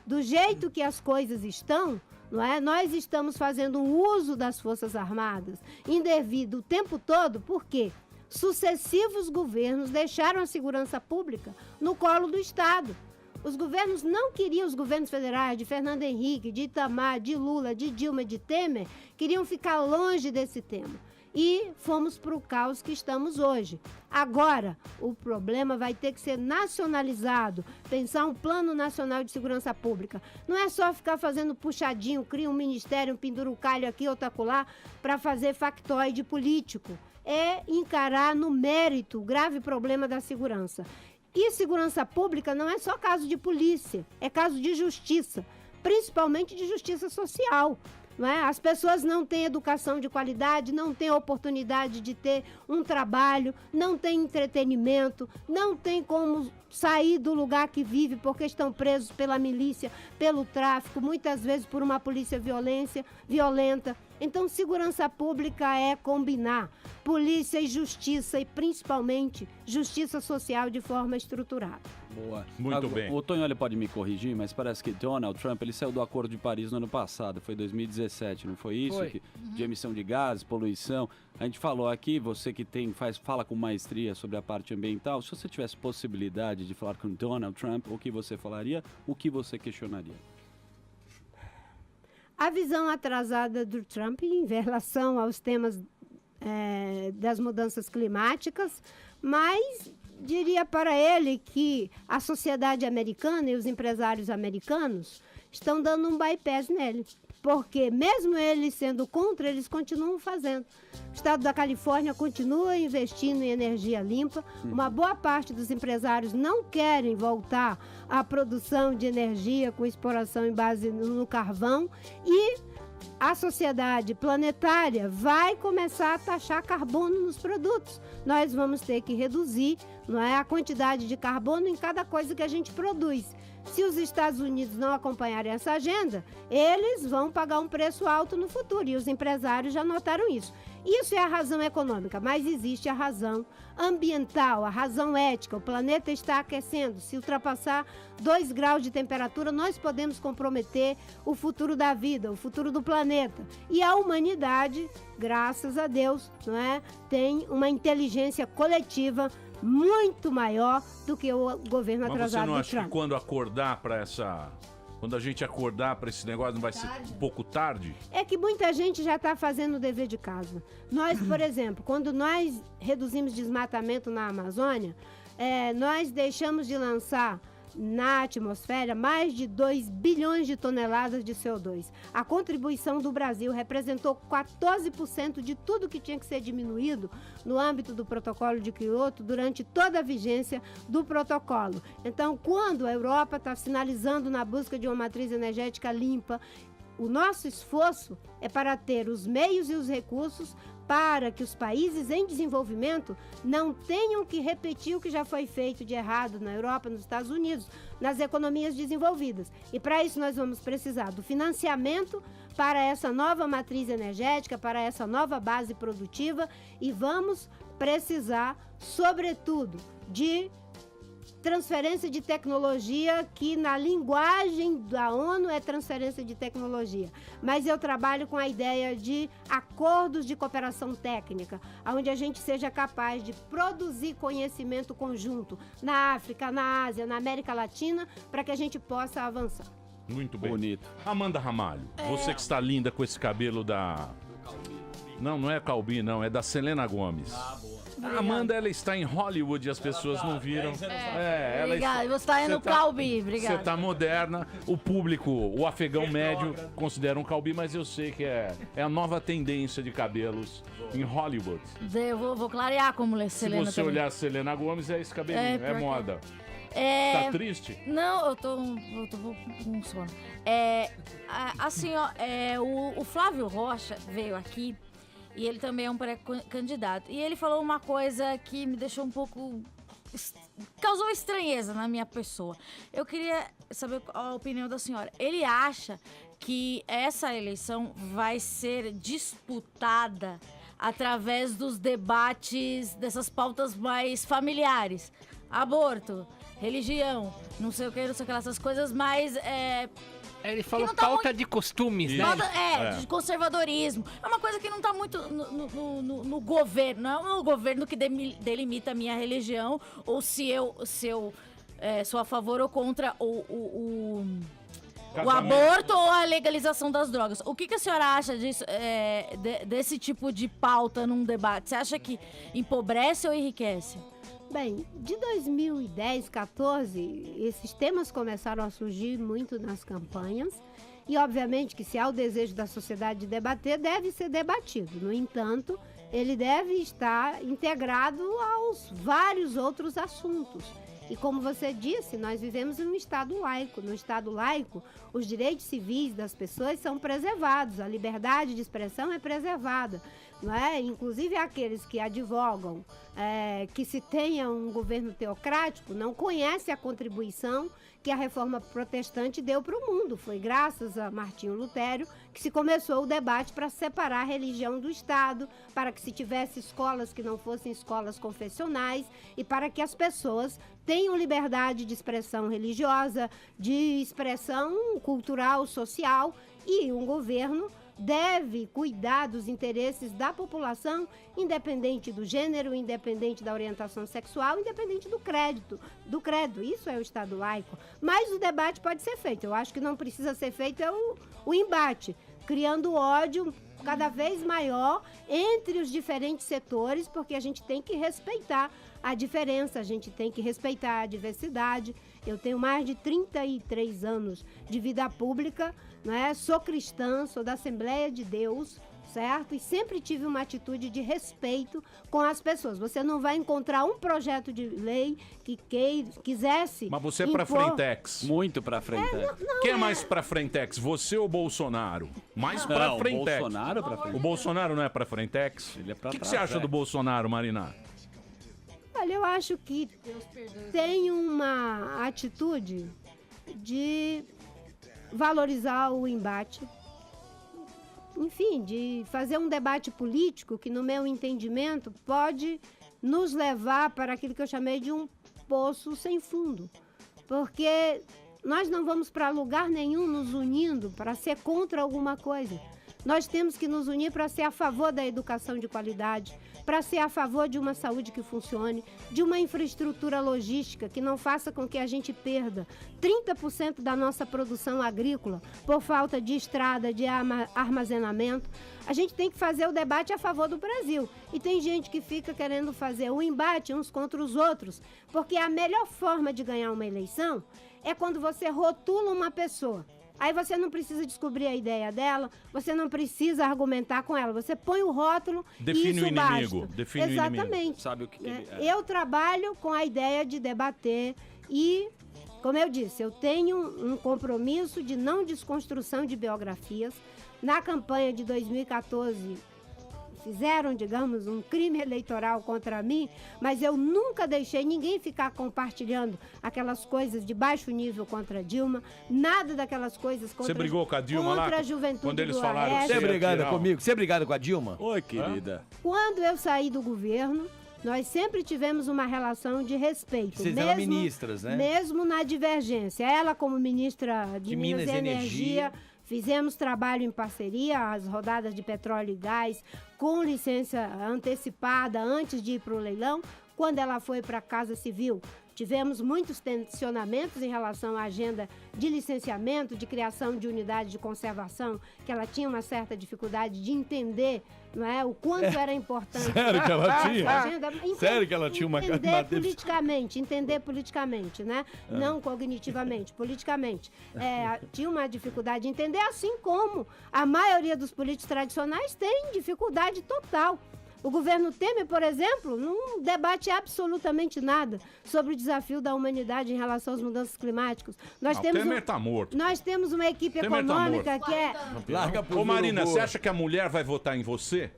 Do jeito que as coisas estão, não é? Nós estamos fazendo um uso das Forças Armadas indevido o tempo todo, por quê? Sucessivos governos deixaram a segurança pública no colo do Estado. Os governos não queriam, os governos federais, de Fernando Henrique, de Itamar, de Lula, de Dilma, de Temer, queriam ficar longe desse tema. E fomos para o caos que estamos hoje. Agora, o problema vai ter que ser nacionalizado, pensar um plano nacional de segurança pública. Não é só ficar fazendo puxadinho, cria um ministério, pendura um calho aqui, outro acolá, para fazer factoide político. É encarar no mérito o grave problema da segurança. E segurança pública não é só caso de polícia, é caso de justiça, principalmente de justiça social. Não é? As pessoas não têm educação de qualidade, não têm oportunidade de ter um trabalho, não têm entretenimento, não têm como sair do lugar que vive porque estão presos pela milícia, pelo tráfico, muitas vezes por uma polícia violenta. Então, segurança pública é combinar polícia e justiça, e principalmente justiça social de forma estruturada. Boa. Muito bem. O Tonholi pode me corrigir, mas parece que Donald Trump ele saiu do Acordo de Paris no ano passado, foi 2017, não foi isso? Foi. De emissão de gases, poluição. A gente falou aqui, você que fala com maestria sobre a parte ambiental, se você tivesse possibilidade de falar com Donald Trump, o que você falaria, o que você questionaria? A visão atrasada do Trump em relação aos temas das mudanças climáticas, mas diria para ele que a sociedade americana e os empresários americanos estão dando um bypass nele, porque mesmo eles sendo contra, eles continuam fazendo. O estado da Califórnia continua investindo em energia limpa. Uma boa parte dos empresários não querem voltar à produção de energia com exploração em base no carvão, e a sociedade planetária vai começar a taxar carbono nos produtos. Nós vamos ter que reduzir, não é, a quantidade de carbono em cada coisa que a gente produz. Se os Estados Unidos não acompanharem essa agenda, eles vão pagar um preço alto no futuro, e os empresários já notaram isso. Isso é a razão econômica, mas existe a razão ambiental, a razão ética. O planeta está aquecendo. Se ultrapassar 2 graus de temperatura, nós podemos comprometer o futuro da vida, o futuro do planeta. E a humanidade, graças a Deus, não é, tem uma inteligência coletiva muito maior do que o governo atrasado do Trump. Mas você não acha que quando acordar para essa... Quando a gente acordar para esse negócio, não vai ser um pouco tarde? É que muita gente já está fazendo o dever de casa. Nós, por exemplo, quando nós reduzimos desmatamento na Amazônia, nós deixamos de lançar na atmosfera mais de 2 bilhões de toneladas de CO2. A contribuição do Brasil representou 14% de tudo que tinha que ser diminuído no âmbito do protocolo de Kyoto durante toda a vigência do protocolo. Então, quando a Europa está sinalizando na busca de uma matriz energética limpa, o nosso esforço é para ter os meios e os recursos para que os países em desenvolvimento não tenham que repetir o que já foi feito de errado na Europa, nos Estados Unidos, nas economias desenvolvidas. E para isso nós vamos precisar do financiamento para essa nova matriz energética, para essa nova base produtiva, e vamos precisar, sobretudo, de transferência de tecnologia, que na linguagem da ONU é transferência de tecnologia. Mas eu trabalho com a ideia de acordos de cooperação técnica, onde a gente seja capaz de produzir conhecimento conjunto na África, na Ásia, na América Latina, para que a gente possa avançar. Muito bem. Bonito. Amanda Ramalho, você que está linda com esse cabelo da... Não é Calbi, não, é da Selena Gomes. Ah, boa. A Amanda, ela está em Hollywood e as pessoas não viram. Ela obrigada, você está indo Calbi, obrigada. Você está moderna, o público, o afegão médio, considera um Calbi, mas eu sei que é a nova tendência de cabelos em Hollywood. Eu vou clarear como Selena. Se você olhar a Selena Gomes, é esse cabelinho, é moda. Tá triste? Não, eu tô com sono. Assim, ó, o Flávio Rocha veio aqui e ele também é um pré-candidato. E ele falou uma coisa que me deixou um pouco... causou estranheza na minha pessoa. Eu queria saber a opinião da senhora. Ele acha que essa eleição vai ser disputada através dos debates dessas pautas mais familiares. Aborto, religião, não sei o que, essas coisas mais... Ele falou pauta de costumes, né? De conservadorismo. É uma coisa que não está muito no governo. Não é o governo que delimita a minha religião, ou se eu sou a favor ou contra o aborto ou a legalização das drogas. O que a senhora acha disso, desse tipo de pauta num debate? Você acha que empobrece ou enriquece? Bem, de 2010, 14, esses temas começaram a surgir muito nas campanhas e, obviamente, que se há o desejo da sociedade de debater, deve ser debatido. No entanto, ele deve estar integrado aos vários outros assuntos. E como você disse, nós vivemos em um Estado laico. No Estado laico, os direitos civis das pessoas são preservados, a liberdade de expressão é preservada. Não é? Inclusive aqueles que advogam que se tenha um governo teocrático não conhecem a contribuição que a reforma protestante deu para o mundo. Foi graças a Martinho Lutero que se começou o debate para separar a religião do Estado, para que se tivesse escolas que não fossem escolas confessionais e para que as pessoas tenham liberdade de expressão religiosa, de expressão cultural, social, e um governo deve cuidar dos interesses da população, independente do gênero, independente da orientação sexual, independente do credo. Isso é o Estado laico. Mas o debate pode ser feito. Eu acho que não precisa ser feito o embate, criando ódio cada vez maior entre os diferentes setores, porque a gente tem que respeitar a diferença, a gente tem que respeitar a diversidade. Eu tenho mais de 33 anos de vida pública, né? Sou cristã, sou da Assembleia de Deus, certo? E sempre tive uma atitude de respeito com as pessoas. Você não vai encontrar um projeto de lei que quisesse... Mas você é pra Frentex. Muito pra Frentex. Quem é mais pra Frentex, você ou Bolsonaro? Mais pra Frentex. Bolsonaro pra Frentex. O Bolsonaro não é pra Frentex? Ele é pra O que você acha do Bolsonaro, Marina? Olha, eu acho que tem uma atitude de valorizar o embate, enfim, de fazer um debate político que, no meu entendimento, pode nos levar para aquilo que eu chamei de um poço sem fundo, porque nós não vamos para lugar nenhum nos unindo para ser contra alguma coisa. Nós temos que nos unir para ser a favor da educação de qualidade, para ser a favor de uma saúde que funcione, de uma infraestrutura logística que não faça com que a gente perda 30% da nossa produção agrícola por falta de estrada, de armazenamento. A gente tem que fazer o debate a favor do Brasil. E tem gente que fica querendo fazer o embate uns contra os outros, porque a melhor forma de ganhar uma eleição é quando você rotula uma pessoa. Aí você não precisa descobrir a ideia dela, você não precisa argumentar com ela, você põe o rótulo define e isso o inimigo, basta. Define Exatamente. o inimigo. Sabe o que ele é. Eu trabalho com a ideia de debater e, como eu disse, eu tenho um compromisso de não desconstrução de biografias. Na campanha de 2014 fizeram, digamos, um crime eleitoral contra mim, mas eu nunca deixei ninguém ficar compartilhando aquelas coisas de baixo nível contra Dilma, nada daquelas coisas contra, Você brigou com a Dilma lá? a juventude quando eles do falaram Aécio. Você é brigada comigo? Você é brigada com a Dilma? Oi, querida. Quando eu saí do governo, nós sempre tivemos uma relação de respeito. Vocês eram ministras, né? Mesmo na divergência. Ela, como ministra de Minas e Energia, fizemos trabalho em parceria, as rodadas de petróleo e gás, com licença antecipada antes de ir para o leilão. Quando ela foi para a Casa Civil, tivemos muitos tensionamentos em relação à agenda de licenciamento, de criação de unidade de conservação, que ela tinha uma certa dificuldade de entender, não é, o quanto era importante. Sério que ela tinha? Agenda, Sério que ela tinha uma entender politicamente, né? Não cognitivamente, politicamente. Tinha uma dificuldade de entender, assim como a maioria dos políticos tradicionais tem dificuldade total. O governo Temer, por exemplo, não debate absolutamente nada sobre o desafio da humanidade em relação às mudanças climáticas. O Temer está morto. Nós temos uma equipe Temer econômica que é... Larga pro Ô Marina, urubu. você acha que a mulher vai votar em você?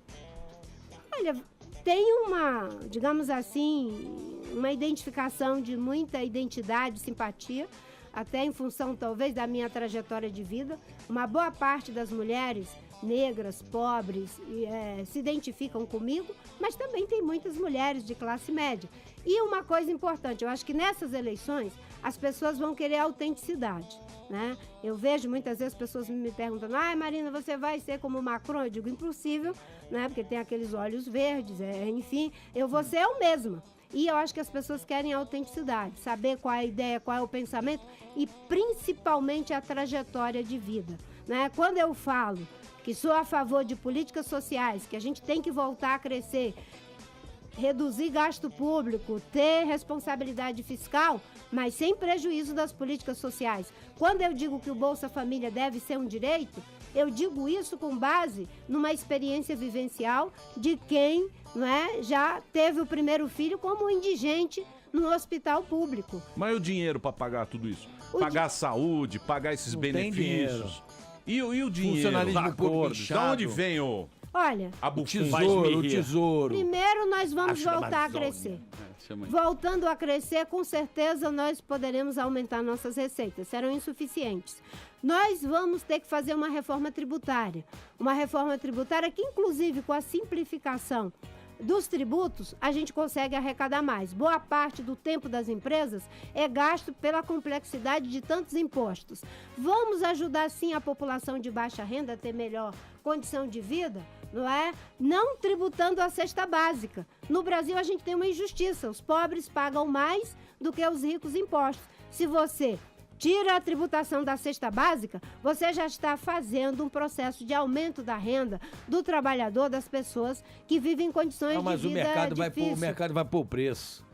Olha, tem uma, digamos assim, uma identificação de muita identidade, simpatia, até em função, talvez, da minha trajetória de vida. Uma boa parte das mulheres negras, pobres, se identificam comigo, mas também tem muitas mulheres de classe média. E uma coisa importante, eu acho que nessas eleições as pessoas vão querer autenticidade, né? Eu vejo muitas vezes pessoas me perguntando: Marina, você vai ser como o Macron? Eu digo, impossível, né? Porque tem aqueles olhos verdes, enfim, eu vou ser eu mesma. E eu acho que as pessoas querem autenticidade, saber qual é a ideia, qual é o pensamento e principalmente a trajetória de vida, né? Quando eu falo que sou a favor de políticas sociais, que a gente tem que voltar a crescer, reduzir gasto público, ter responsabilidade fiscal, mas sem prejuízo das políticas sociais. Quando eu digo que o Bolsa Família deve ser um direito, eu digo isso com base numa experiência vivencial de quem, não é, já teve o primeiro filho como indigente no hospital público. Mas e o dinheiro para pagar tudo isso? Pagar a saúde, pagar esses benefícios. E o dinheiro? Funcionalismo público De onde vem o... Olha, o tesouro. Primeiro nós vamos voltar a crescer. Voltando a crescer, com certeza nós poderemos aumentar nossas receitas, serão insuficientes. Nós vamos ter que fazer uma reforma tributária que, inclusive, com a simplificação dos tributos, a gente consegue arrecadar mais. Boa parte do tempo das empresas é gasto pela complexidade de tantos impostos. Vamos ajudar, sim, a população de baixa renda a ter melhor condição de vida, não é? Não tributando a cesta básica. No Brasil, a gente tem uma injustiça. Os pobres pagam mais do que os ricos impostos. Se você tira a tributação da cesta básica, você já está fazendo um processo de aumento da renda do trabalhador, das pessoas que vivem em condições de vida difíceis. O mercado vai pôr o preço.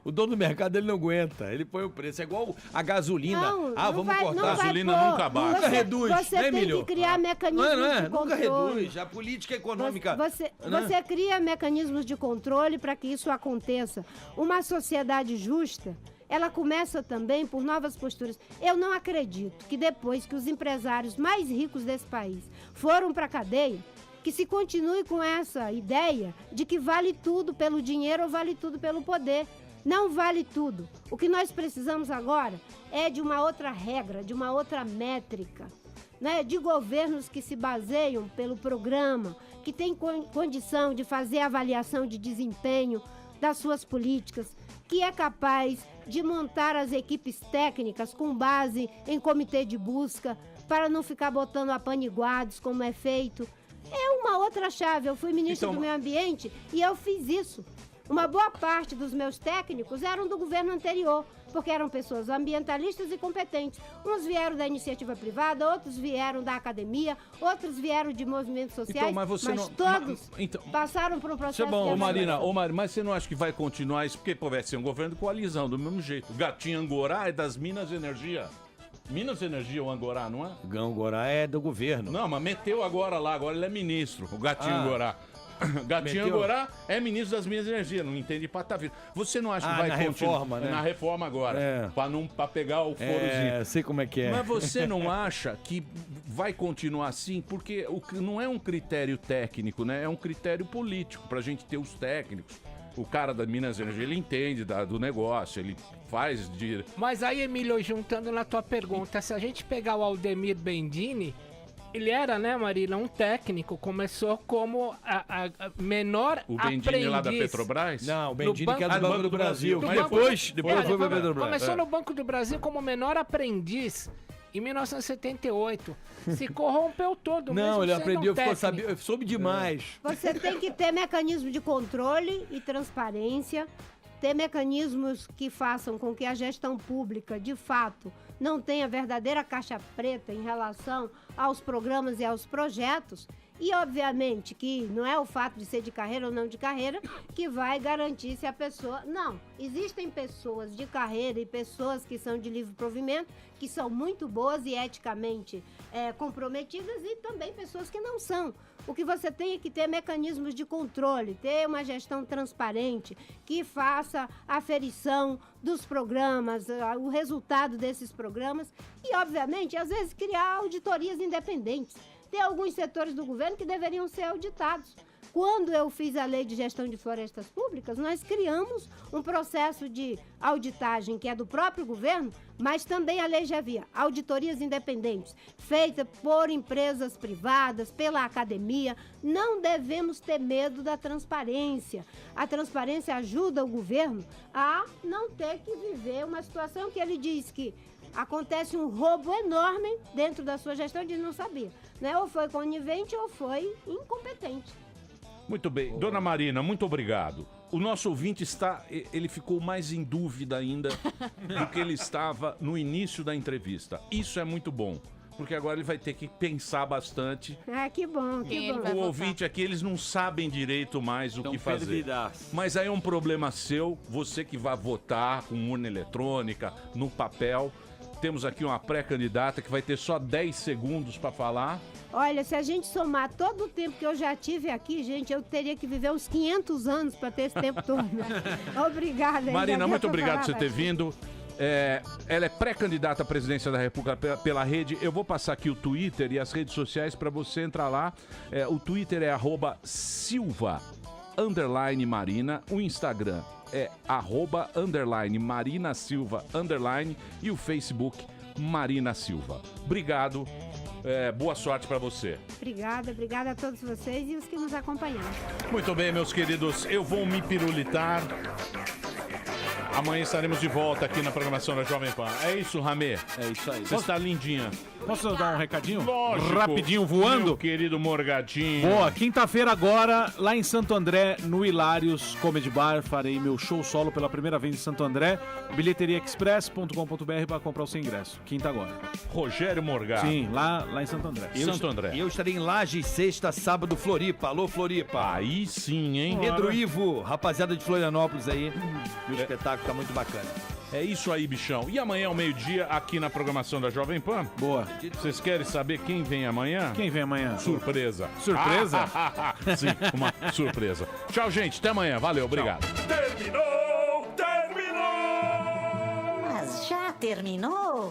O dono do mercado, ele não aguenta. Ele põe o preço. É igual a gasolina. Vamos cortar. A gasolina nunca baixa. Nunca reduz, você né, tem Emílio? que criar mecanismos de controle. Nunca reduz. A política econômica... Você cria mecanismos de controle para que isso aconteça. Uma sociedade justa, ela começa também por novas posturas. Eu não acredito que depois que os empresários mais ricos desse país foram para a cadeia, que se continue com essa ideia de que vale tudo pelo dinheiro ou vale tudo pelo poder. Não vale tudo. O que nós precisamos agora é de uma outra regra, de uma outra métrica, né? De governos que se baseiam pelo programa, que têm condição de fazer avaliação de desempenho das suas políticas, que é capaz de montar as equipes técnicas com base em comitê de busca, para não ficar botando apaniguados como é feito. É uma outra chave. Eu fui ministra do Meio Ambiente e eu fiz isso. Uma boa parte dos meus técnicos eram do governo anterior, porque eram pessoas ambientalistas e competentes. Uns vieram da iniciativa privada, outros vieram da academia, outros vieram de movimentos sociais, mas todos passaram por um processo de avaliação. Mas você não acha que vai continuar isso? Porque vai ser um governo de coalizão, do mesmo jeito. O Gatinho Angorá é das Minas de Energia. Minas de Energia, o Angorá, não é? Angorá é do governo. Não, mas meteu agora lá, agora ele é ministro, o Gatinho Angorá. Gatinho Meteu? Angorá é ministro das Minas Energias, não entende patavina. Você não acha que vai na continuar reforma, né? na reforma agora, pra pegar o forozinho. Sei como é que é. Mas você não acha que vai continuar assim? Porque não é um critério técnico, né? É um critério político pra gente ter os técnicos. O cara da Minas Energia, ele entende do negócio, ele faz de... Mas aí, Emílio, juntando na tua pergunta, se a gente pegar o Aldemir Bendini, ele era, né, Marina, um técnico, começou como a menor O Bendini aprendiz. lá da Petrobras? Não, o Bendini que é do no Banco do Brasil. Do Mas Banco- depois foi pra Petrobras. Começou no Banco do Brasil como menor aprendiz em 1978. Se corrompeu todo, Não, mesmo ele sendo aprendeu, um ficou técnico. sabendo, soube demais. Você tem que ter mecanismo de controle e transparência, ter mecanismos que façam com que a gestão pública, de fato, não tenha verdadeira caixa preta em relação aos programas e aos projetos. E, obviamente, que não é o fato de ser de carreira ou não de carreira que vai garantir se a pessoa... Não, existem pessoas de carreira e pessoas que são de livre provimento, que são muito boas e eticamente comprometidas, e também pessoas que não são. O que você tem é que ter mecanismos de controle, ter uma gestão transparente, que faça a aferição dos programas, o resultado desses programas e, obviamente, às vezes criar auditorias independentes. Tem alguns setores do governo que deveriam ser auditados. Quando eu fiz a Lei de Gestão de Florestas Públicas, nós criamos um processo de auditagem que é do próprio governo, mas também a lei já havia auditorias independentes, feitas por empresas privadas, pela academia. Não devemos ter medo da transparência. A transparência ajuda o governo a não ter que viver uma situação que ele diz que acontece um roubo enorme dentro da sua gestão, ele não sabia, né? Ou foi conivente ou foi incompetente. Muito bem. Dona Marina, muito obrigado. O nosso ouvinte ele ficou mais em dúvida ainda do que ele estava no início da entrevista. Isso é muito bom, porque agora ele vai ter que pensar bastante. Ah, que bom, que bom. O ouvinte aqui, eles não sabem direito mais o que fazer. Mas aí é um problema seu, você que vai votar com urna eletrônica, no papel. Temos aqui uma pré-candidata que vai ter só 10 segundos para falar. Olha, se a gente somar todo o tempo que eu já tive aqui, gente, eu teria que viver uns 500 anos para ter esse tempo todo. Obrigada. Marina, muito obrigado por você ter vindo. Ela é pré-candidata à presidência da República pela rede. Eu vou passar aqui o Twitter e as redes sociais para você entrar lá. O Twitter é @Silva_Marina. O Instagram é @Marina Silva_ e o Facebook Marina Silva. Obrigado. Boa sorte para você. Obrigada a todos vocês e os que nos acompanharam. Muito bem, meus queridos, eu vou me pirulitar. Amanhã estaremos de volta aqui na programação da Jovem Pan. É isso, Ramê? É isso aí. Você está lindinha. Posso dar um recadinho? Lógico. Rapidinho, voando? Meu querido Morgadinho. Boa, quinta-feira agora, lá em Santo André, no Hilários Comedy Bar, farei meu show solo pela primeira vez em Santo André. bilheteriaexpress.com.br para comprar o seu ingresso. Quinta agora. Rogério Morgado. Sim, lá em Santo André. Santo André. E eu estarei em Laje sexta, sábado, Floripa. Alô, Floripa. Aí sim, hein? Pedro Ivo, rapaziada de Florianópolis aí. E o espetáculo tá muito bacana. É isso aí, bichão. E amanhã ao meio-dia, aqui na programação da Jovem Pan. Boa. Vocês querem saber quem vem amanhã? Quem vem amanhã? Surpresa. Surpresa? Sim, uma surpresa. Tchau, gente. Até amanhã. Valeu, obrigado. Terminou! Mas já terminou?